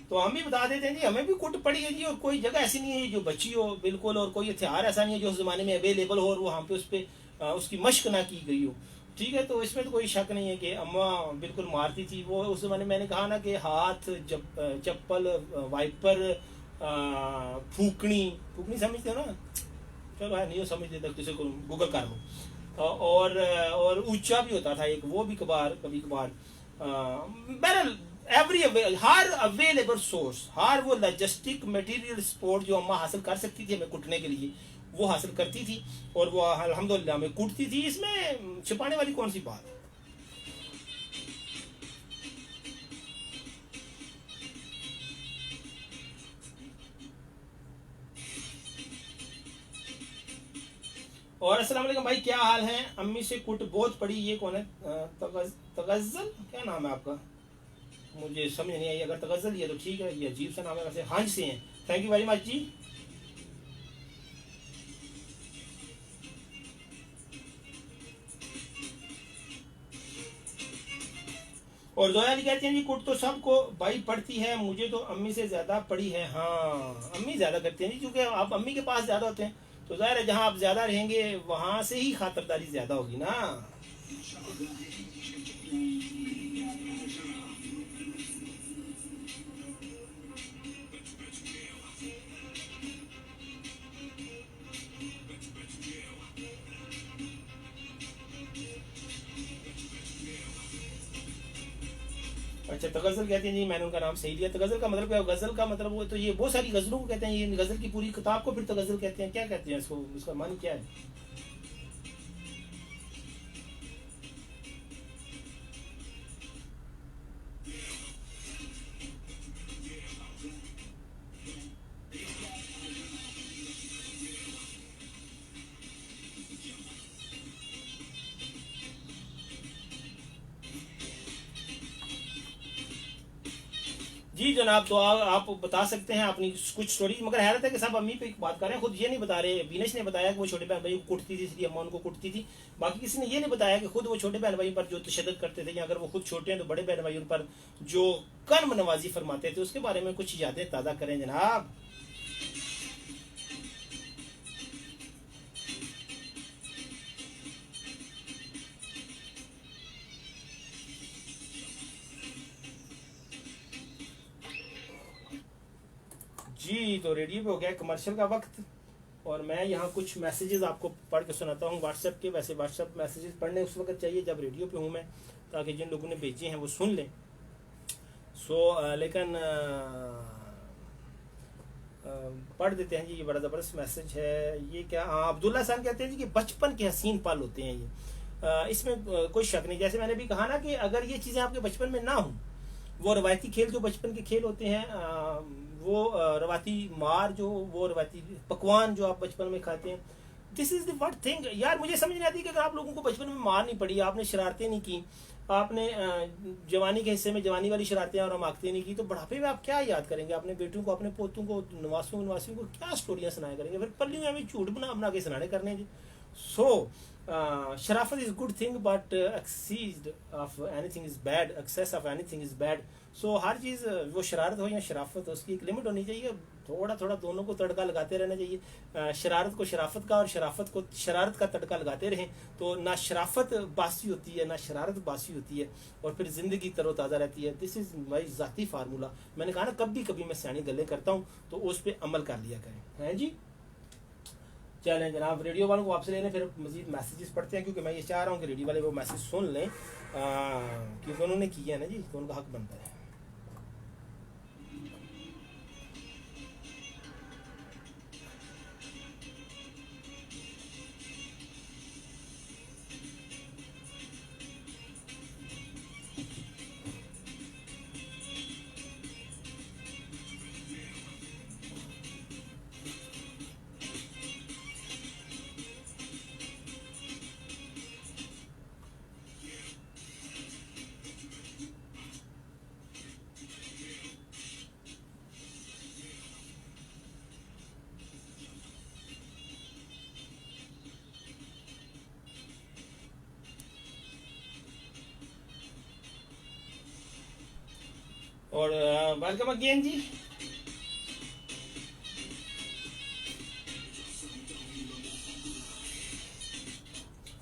तो हम भी बता देते हैं जी, हमें भी कुट पड़ी है जी, और कोई जगह ऐसी नहीं है जो बची हो बिल्कुल, और कोई हथियार ऐसा नहीं है जो उस जमाने में अवेलेबल हो और वो हम पे उस पर उसकी मश्क ना की गई हो। ठीक है, तो इसमें तो कोई शक नहीं है कि अम्मा बिल्कुल मारती थी। वो उस जमाने मैंने कहा ना कि हाथ चप्पल वाइपर फूकनी, फूकनी समझते हो ना, चलो है नहीं समझ लेता, किसी को गूगल कर लो। और ऊंचा भी होता था एक, वो भी कबार कभी कभार। बहरहाल एवरी हर अवेलेबल सोर्स, हर वो लॉजिस्टिक मटेरियल सपोर्ट जो अम्मा हासिल कर सकती थी हमें कुटने के लिए, वो हासिल करती थी और वो अल्हम्दुलिल्लाह हमें कूटती थी। इसमें छिपाने वाली कौन सी बात है। और अस्सलाम वालेकुम भाई, क्या हाल है? अम्मी से कुट बहुत पड़ी, ये कौन है? तगज्जल, क्या नाम है आपका? मुझे समझ नहीं आई। अगर तगज्जल ये तो ठीक है, ये अजीब सा नाम है वैसे। हंस से हैं। Thank you very much ji. और जोया जी कहते हैं जी कुट तो सबको भाई पड़ती है, मुझे तो अम्मी से ज्यादा पड़ी है। हाँ, अम्मी ज्यादा करते हैं जी, क्योंकि आप अम्मी के पास ज्यादा होते हैं, तो जाहिर है जहाँ आप ज्यादा रहेंगे वहां से ही खातिरदारी ज्यादा होगी ना। अच्छा, तगजल कहते हैं जी, मैंने उनका नाम सही लिया। तगजल का मतलब क्या? गजल का मतलब वो तो ये बहुत सारी गजलों को कहते हैं, ये गजल की पूरी किताब को फिर तगजल कहते हैं। क्या कहते हैं इसको, उसका मानी क्या है? जी जनाब, तो आप बता सकते हैं अपनी कुछ स्टोरी। मगर हैरत है कि सब अम्मी पे बात कर रहे हैं, खुद ये नहीं बता रहे। बीनेश ने बताया कि वो छोटे बहन भाई को कुटती थी, इसलिए अम्मा उनको कुटती थी। बाकी किसी ने ये नहीं बताया कि खुद वो छोटे बहन भाई पर जो तशद्दुद करते थे, या अगर वो खुद छोटे हैं तो बड़े बहन भाई उन पर जो कर्म नवाजी फरमाते थे, उसके बारे में कुछ यादें ताज़ा करें जनाब। जी, तो रेडियो पे हो गया कमर्शियल का वक्त, और मैं यहाँ कुछ मैसेजेस आपको पढ़ के सुनाता हूँ व्हाट्सएप के। वैसे व्हाट्सएप मैसेजेस पढ़ने उस वक्त चाहिए जब रेडियो पे हूँ मैं, ताकि जिन लोगों ने भेजे हैं वो सुन लें। लेकिन पढ़ देते हैं जी। ये बड़ा ज़बरदस्त मैसेज है। ये क्या, अब्दुल्ला साहब कहते हैं जी कि बचपन के हसीन पल होते हैं ये। इसमें कोई शक नहीं। जैसे मैंने भी कहा ना कि अगर ये चीज़ें आपके बचपन में ना हों, वो रवायती खेल जो बचपन के खेल होते हैं, वो रवायती मार जो, वो रवायती पकवान जो आप बचपन में खाते हैं, this is the word thing. यार मुझे समझ नहीं आती कि अगर आप लोगों को बचपन में मार नहीं पड़ी, आपने शरारतें नहीं की, आपने जवानी के हिस्से में जवानी वाली शरारतें और हमाकतें नहीं की, तो बुढ़ापे में आप क्या याद करेंगे? अपने बेटों को, अपने पोतों को, नवासियों नवासियों को क्या स्टोरियाँ सुनाया करेंगे? फिर पल्लियों में झूठ बना बना के सुनाने करने जी। सो शराफत is good thing, but excess of anything is bad, excess of anything is bad. So हर चीज़, वो शरारत हो या शराफत हो, उसकी एक लिमिट होनी चाहिए। थोड़ा थोड़ा दोनों को तड़का लगाते रहना चाहिए। शरारत को शराफत का और शराफत को शरारत का तड़का लगाते रहें, तो ना शराफत बासी होती है ना शरारत बासी होती है, और फिर ज़िंदगी तरोताज़ा रहती है। दिस इज़ माई ज़ाती फार्मूला। मैंने कहा ना, कभी कभी मैं सयानी गल्लें करता हूँ, तो उस पर अमल कर लिया करें। हैं जी। चलें जनाब, रेडियो वालों को आपसे लेने, फिर मजीद मैसेजेस पढ़ते हैं, क्योंकि मैं ये चाह रहा हूँ कि रेडियो वाले वो मैसेज सुन लें, क्योंकि उन्होंने किया है ना जी, तो उनका हक बनता है। और वेलकम अगेन जी।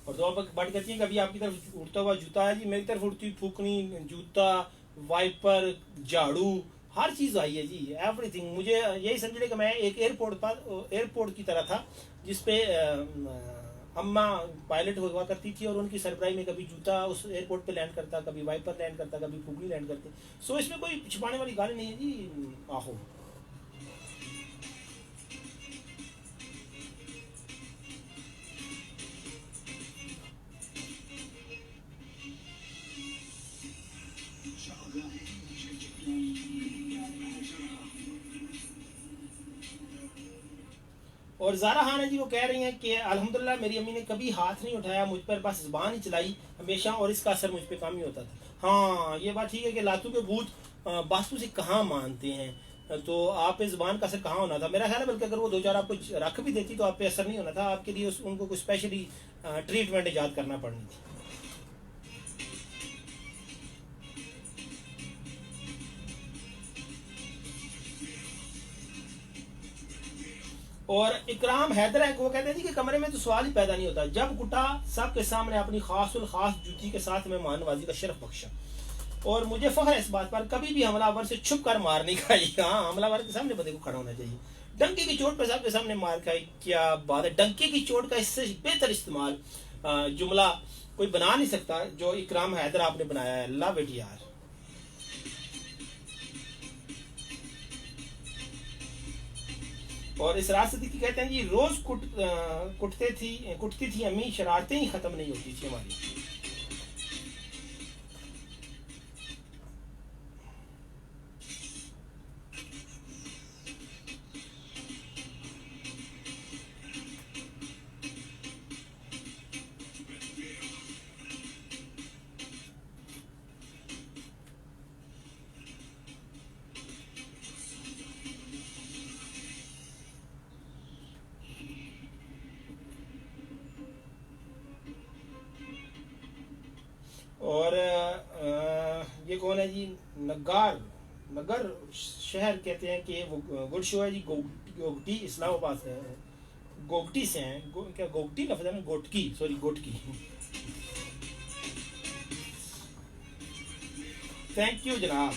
और तो बात करती है, कभी आपकी तरफ उड़ता हुआ जूता है जी? मेरी तरफ उड़ती हुई फूकनी, जूता, वाइपर, झाड़ू, हर चीज़ आई है जी, एवरीथिंग। मुझे यही समझ कि मैं एक एयरपोर्ट की तरह था, जिसपे अम्मा पायलट हुआ करती थी, और उनकी सरबराही में कभी जूता उस एयरपोर्ट पे लैंड करता, कभी वाइपर लैंड करता, कभी फूकनी लैंड करती। सो इसमें कोई छुपाने वाली गाली नहीं है जी। आहो। और ज़ारा खान है जी, वो कह रही हैं कि अल्हम्दुलिल्लाह मेरी अम्मी ने कभी हाथ नहीं उठाया मुझ पर, बस ज़ुबान ही चलाई हमेशा और इसका असर मुझ पर कम ही होता था। हाँ ये बात ठीक है कि लातू के भूत बास्तु से कहाँ मानते हैं, तो आप पे ज़ुबान का असर कहाँ होना था। मेरा ख्याल है बल्कि अगर वो 2-4 आपको रख भी देती तो आप पे असर नहीं होना था, आपके लिए उनको कुछ स्पेशली ट्रीटमेंट ईजाद करना पड़नी थी। और इकराम हैदर है, वो कहते हैं जी कि कमरे में तो सवाल ही पैदा नहीं होता, जब कुटा सबके सामने अपनी खासुल खास जूती के साथ में मानवाजी का शरफ बख्शा, और मुझे फख्र है इस बात पर, कभी भी हमलावर से छुप कर मार नहीं खाई। हाँ हमलावर के सामने बंदे को खड़ा होना चाहिए। डंके की चोट पर सबके सामने मार खाई, क्या बात है। डंके की चोट का इससे बेहतर इस्तेमाल जुमला कोई बना नहीं सकता जो इकराम हैदर आपने बनाया है। लव इट यार। और इस सिद्दीकी कहते हैं जी रोज कुटती थी अम्मी, शरारतें ही खत्म नहीं होती थी हमारी। और ये कौन है जी, नगार नगर शहर कहते हैं कि वो गुड शो है जी, गोगटी इस्लामाबाद से है, गोगटी से हैं। क्या गोगटी लफ्ज़ है ना, Ghotki, sorry Ghotki. Thank you जनाब।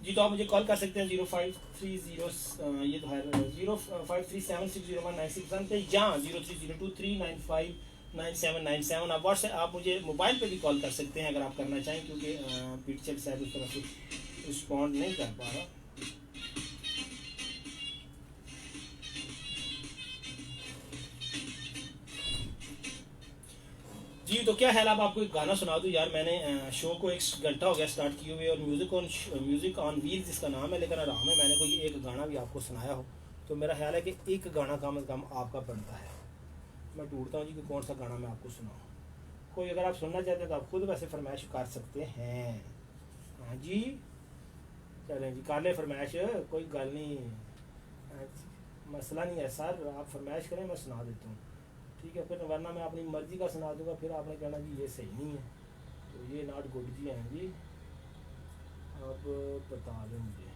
जी तो आप मुझे कॉल कर सकते हैं 0530 ये तो है 0537601961 पे, या 030239599797। आप व्हाट्सएप, आप मुझे मोबाइल पे भी कॉल कर सकते हैं अगर आप करना चाहें, क्योंकि पीटीएल शायद उस तरह से रिस्पॉन्ड नहीं कर पा रहा। जी तो क्या है, अब आपको एक गाना सुना दूँ यार। मैंने शो को 1 घंटा हो गया स्टार्ट किए हुए, और म्यूज़िक ऑन व्हील्स इसका नाम है, लेकिन आराम है मैंने कोई एक गाना भी आपको सुनाया हो तो मेरा ख्याल है कि एक गाना कम से कम आपका बनता है। मैं ढूंढता हूँ जी कि कौन सा गाना मैं आपको सुनाऊँ। कोई अगर आप सुनना चाहते हैं तो आप खुद वैसे फरमाइश कर सकते हैं। हाँ जी चलें जी, कर लें फरमाइश, कोई गल नहीं, मसला नहीं है सर, आप फरमाइश करें मैं सुना देता हूँ, ठीक है। फिर वरना मैं अपनी मर्ज़ी का सुना दूंगा, फिर आपने कहना जी ये सही नहीं है, तो ये नॉट गुड जी हैं जी। अब बता दें मुझे।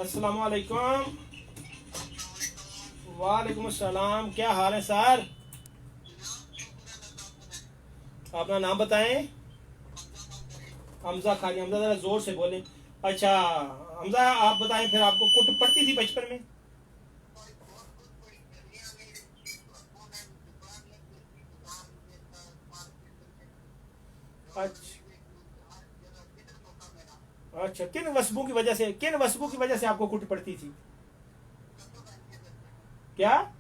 अस्सलाम वालेकुम। वालेकुम अस्सलाम, क्या हाल है सर? अपना नाम बताएं। हमजा खान, हमजा ज़रा ज़ोर से बोलें। अच्छा हमजा आप बताएं, फिर आपको कुट पड़ती थी बचपन में? अच्छा अच्छा, किन वस्बों की वजह से आपको कुट पड़ती थी? क्या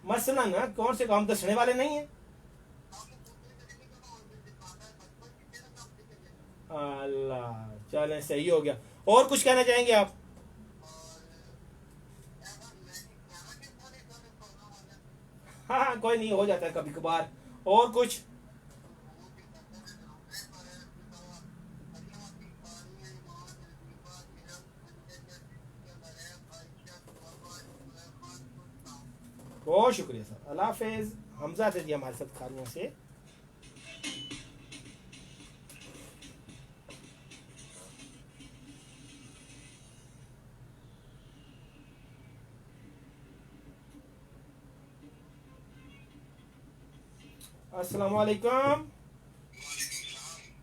मसलन कौन से काम दसने वाले नहीं है? अल्लाह, चलें सही हो गया। और कुछ कहना चाहेंगे आप? हाँ हाँ कोई नहीं, हो जाता है कभी कभार। और कुछ? बहुत शुक्रिया सर, अल्लाह हाफिज़। हमजा थे जी हमारे साथ खानियों से। अस्सलाम वालेकुम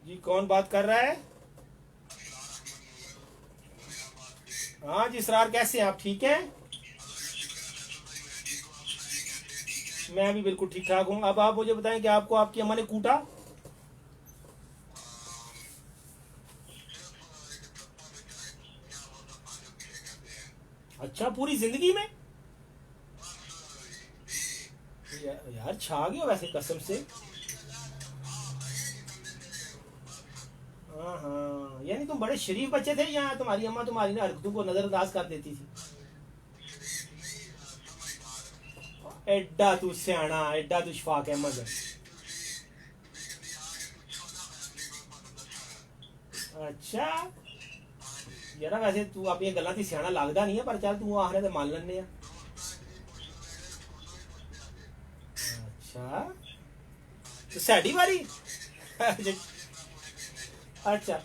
जी, कौन बात कर रहा है? हाँ जी इसरार, कैसे हैं आप, ठीक हैं? मैं भी बिल्कुल ठीक ठाक हूँ। अब आप मुझे बताएं कि आपको आपकी अम्मा ने कूटा? अच्छा, पूरी जिंदगी में? यार छा गया वैसे कसम से। हाँ हाँ, यानी तुम बड़े शरीफ बच्चे थे, या तुम्हारी अम्मा तुम्हारी ना हरकतों को नजरअंदाज कर देती थी? एड्डा तू सियाना, एड्डा तू शफाक अहमद है। अच्छा यार, वैसे तू अपनी गल्लां ती सियाना लगदा नहीं है, पर चल तू आखरे ते मान लैने आ। अच्छा, तो साडी बारी। अच्छा,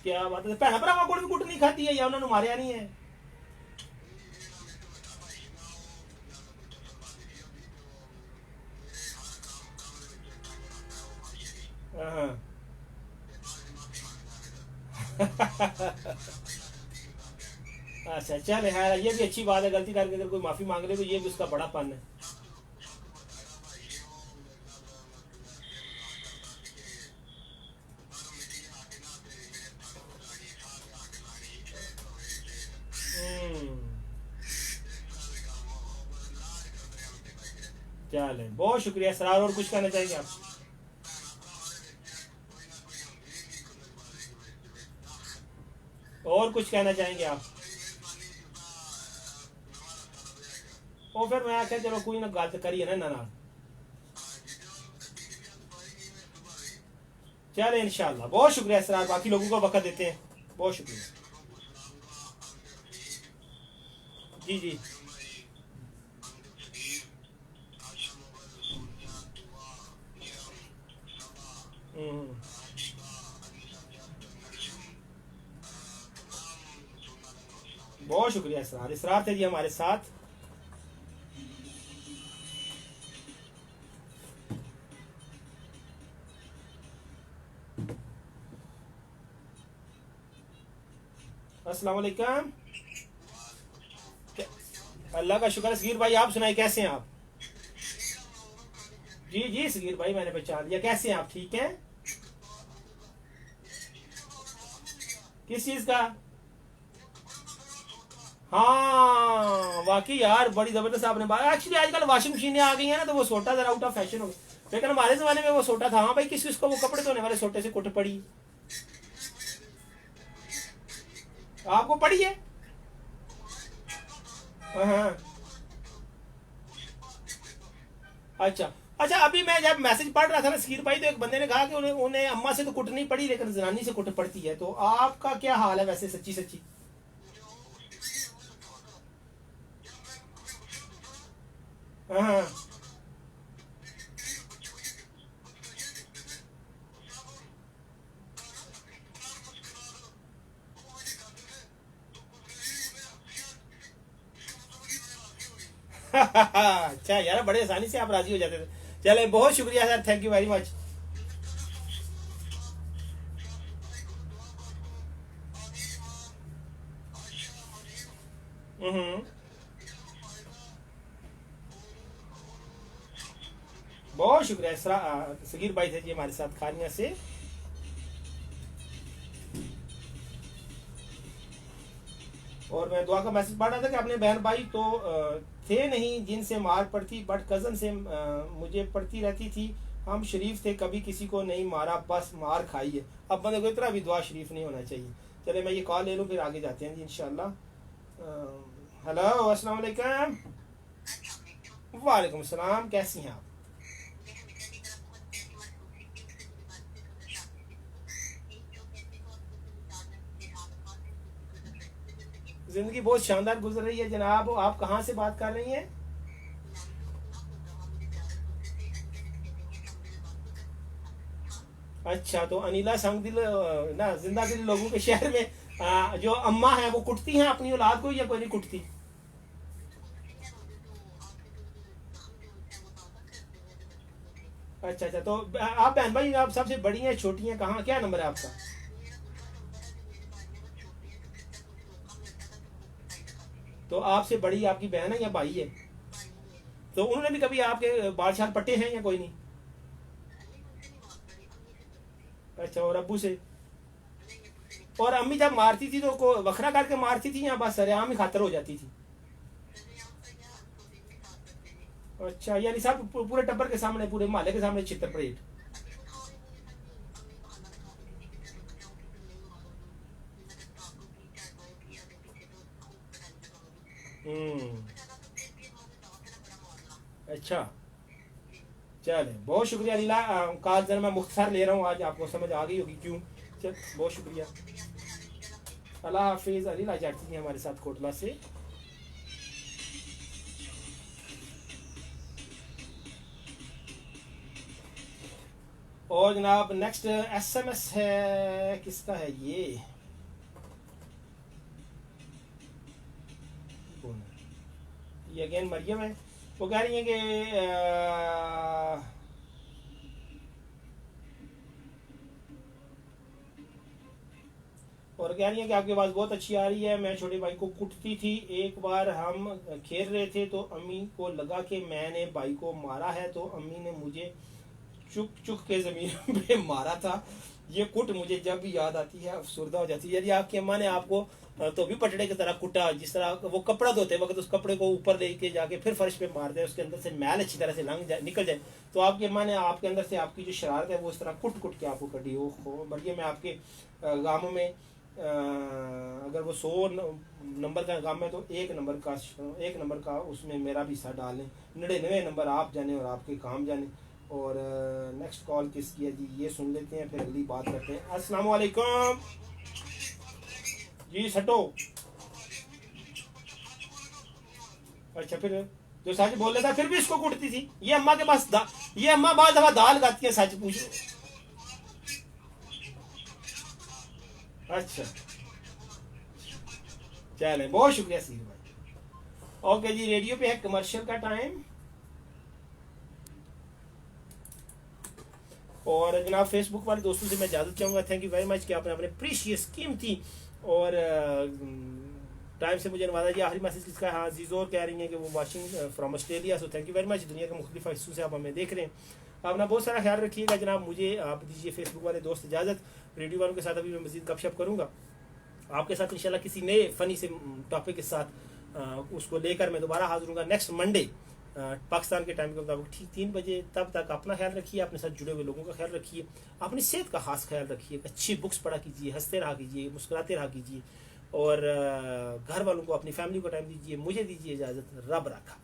क्या बात है, भैन भरावां कोल भी कुट नहीं खाधी है या उन्होंने मारिया नहीं है? हाँ। अच्छा चल है, ये भी अच्छी बात है, गलती करके अगर कोई माफी मांग ले तो ये भी उसका बड़ा पन है। हम्म, चल है, बहुत शुक्रिया सरार। और कुछ कहना चाहेंगे आप? और कुछ कहना चाहेंगे आप? और फिर मैं आख्या चलो कोई ना गल करिए ना इन्हां नाल। चले इंशाल्लाह, बहुत शुक्रिया सरार, बाकी लोगों को वक्त देते हैं। बहुत शुक्रिया। जी जी। हम्म, बहुत शुक्रिया इसरार, इसरार थे जी हमारे साथ। अस्सलाम वालेकुम। अल्लाह का शुक्र है सगीर भाई, आप सुनाए कैसे हैं आप? जी जी सगीर भाई, मैंने पहचान लिया। कैसे हैं आप, ठीक हैं? किस चीज़ का? हाँ वाकई यार, बड़ी ज़बरदस्त आपने बात। एक्चुअली आजकल वॉशिंग मशीनें आ गई हैं ना, तो वो सोटा ज़रा आउट ऑफ फैशन हो गया, लेकिन हमारे ज़माने में वो सोटा था। हाँ भाई, किस किस को वो कपड़े धोने वाले सोटे से कुट पड़ी? आपको पड़ी है? हाँ हाँ। अच्छा अच्छा, अभी मैं जब मैसेज पढ़ रहा था ना सकीर भाई, तो एक बंदे ने कहा कि उन्हें उन्हें अम्मा से तो कुट नहीं पड़ी, लेकिन जनानी से कुट पड़ती है। तो आपका क्या हाल है वैसे, सच्ची सच्ची? हाँ हाँ। अच्छा यार, बड़े आसानी से आप राजी हो जाते थे। चले, बहुत शुक्रिया sir, thank you very much. Hmm, बहुत शुक्रिया सगीर भाई थे जी हमारे साथ खानिया से। और मैं दुआ का मैसेज पढ़ रहा था कि अपने बहन भाई तो थे नहीं जिनसे मार पड़ती, बट कज़न से मुझे पड़ती रहती थी। हम शरीफ थे, कभी किसी को नहीं मारा, बस मार खाई है। अब बंदे को इतना भी दुआ शरीफ नहीं होना चाहिए। चले मैं ये कॉल ले लूँ, फिर आगे जाते हैं जी इंशाल्लाह। हेलो, अस्सलाम वालेकुम। वालेकुम सलाम, कैसी हैं आप? ज़िंदगी बहुत शानदार गुजर रही है जनाब। आप कहाँ से बात कर रही हैं? अच्छा, तो अनिला संग दिल ना जिंदा दिल लोगों के शहर में जो अम्मा है वो कुटती हैं अपनी औलाद को, या कोई नहीं कुटती? अच्छा अच्छा, तो आप बहन भाई आप सबसे बड़ी हैं छोटी हैं, कहाँ क्या नंबर है आपका? तो आपसे बड़ी आपकी बहन है या भाई है? तो उन्होंने भी कभी आपके बाल शाल पट्टे हैं या कोई नहीं? अच्छा, और अब्बू से? और अम्मी जब मारती थी तो को वखरा करके मारती थी या बस सरेआम ही खातर हो जाती थी? अच्छा, यानी सब पूरे टब्बर के सामने, पूरे मोहल्ले के सामने चित्तर परेड? हम्म। अच्छा, चले बहुत शुक्रिया लीला। कॉल जरा मैं मुख्तार ले रहा हूँ, आज आपको समझ आ गई होगी क्यों। चल, बहुत शुक्रिया। अल्लाह हाफिज़। अलीला जाती थी हमारे साथ कोटला से। और जनाब नेक्स्ट एसएमएस है, किसका है ये? ये अगेन मरियम है। वो कह रही है कि और कह रही है कि आपकी आवाज़ बहुत अच्छी आ रही है। मैं छोटे भाई को कुटती थी। एक बार हम खेल रहे थे तो अम्मी को लगा कि मैंने भाई को मारा है, तो अम्मी ने मुझे चुक चुक के ज़मीन पे मारा था। ये कुट मुझे जब भी याद आती है अफसुर्दा हो जाती है। यदि आपकी अम्मा ने आपको तो भी पटड़े की तरह कुटा, जिस तरह वो कपड़ा धोते वक्त उस कपड़े को ऊपर लेके जाके फिर फर्श पे मार दे, उसके अंदर से मैल अच्छी तरह से लंघ जाए, निकल जाए, तो आपकी अम्मा ने आपके अंदर से आपकी जो शरारत है वो इस तरह कुट कुट के आपको कटी हो। बल्कि मैं आपके गाँवों में अगर वो 100 नंबर का गाँव में, तो एक नंबर का उसमें मेरा भी हिस्सा डाल लें। 99 नंबर आप जाने और आपके काम जाने। और नेक्स्ट कॉल किसकी है जी, ये सुन लेते हैं, फिर अगली बात करते हैं। अस्सलाम वालेकुम जी। सटो। अच्छा, फिर जो सच बोल रहा था फिर भी इसको कुटती थी। ये अम्मा के पास ये अम्मा बाद दफा दाल गाती है, सच पूछो। अच्छा, चले बहुत शुक्रिया सीर भाई। ओके जी, रेडियो पे है कमर्शियल का टाइम। और जनाब फेसबुक वाले दोस्तों से मैं इजाज़त चाहूँगा। थैंक यू वेरी मच कि आपने अपने प्रीशियस कीमती और टाइम से मुझे नवाजा। आखिरी मैसेज किसका है? हाँ, जीजोर कह रही हैं कि वो watching from Australia. So thank you very much. दुनिया के मुख्तलिफ हिस्सों से आप हमें देख रहे हैं। अपना बहुत सारा ख्याल रखिएगा जनाब। मुझे आप दीजिए फेसबुक वाले दोस्त इजाज़त। रेडियो वालों के साथ अभी मैं मज़ीद गपशप करूँगा आपके साथ इंशाल्लाह किसी नए फ़नी से टॉपिक के साथ। उसको लेकर मैं दोबारा हाजिर हूँगा नेक्स्ट मंडे पाकिस्तान के टाइम के मुताबिक ठीक 3 बजे। तब तक अपना ख्याल रखिए, अपने साथ जुड़े हुए लोगों का ख्याल रखिए, अपनी सेहत का खास ख्याल रखिए, अच्छी बुक्स पढ़ा कीजिए, हंसते रहा कीजिए, मुस्कुराते रहा कीजिए, और घर वालों को, अपनी फैमिली को टाइम दीजिए। मुझे दीजिए इजाज़त। रब रखा।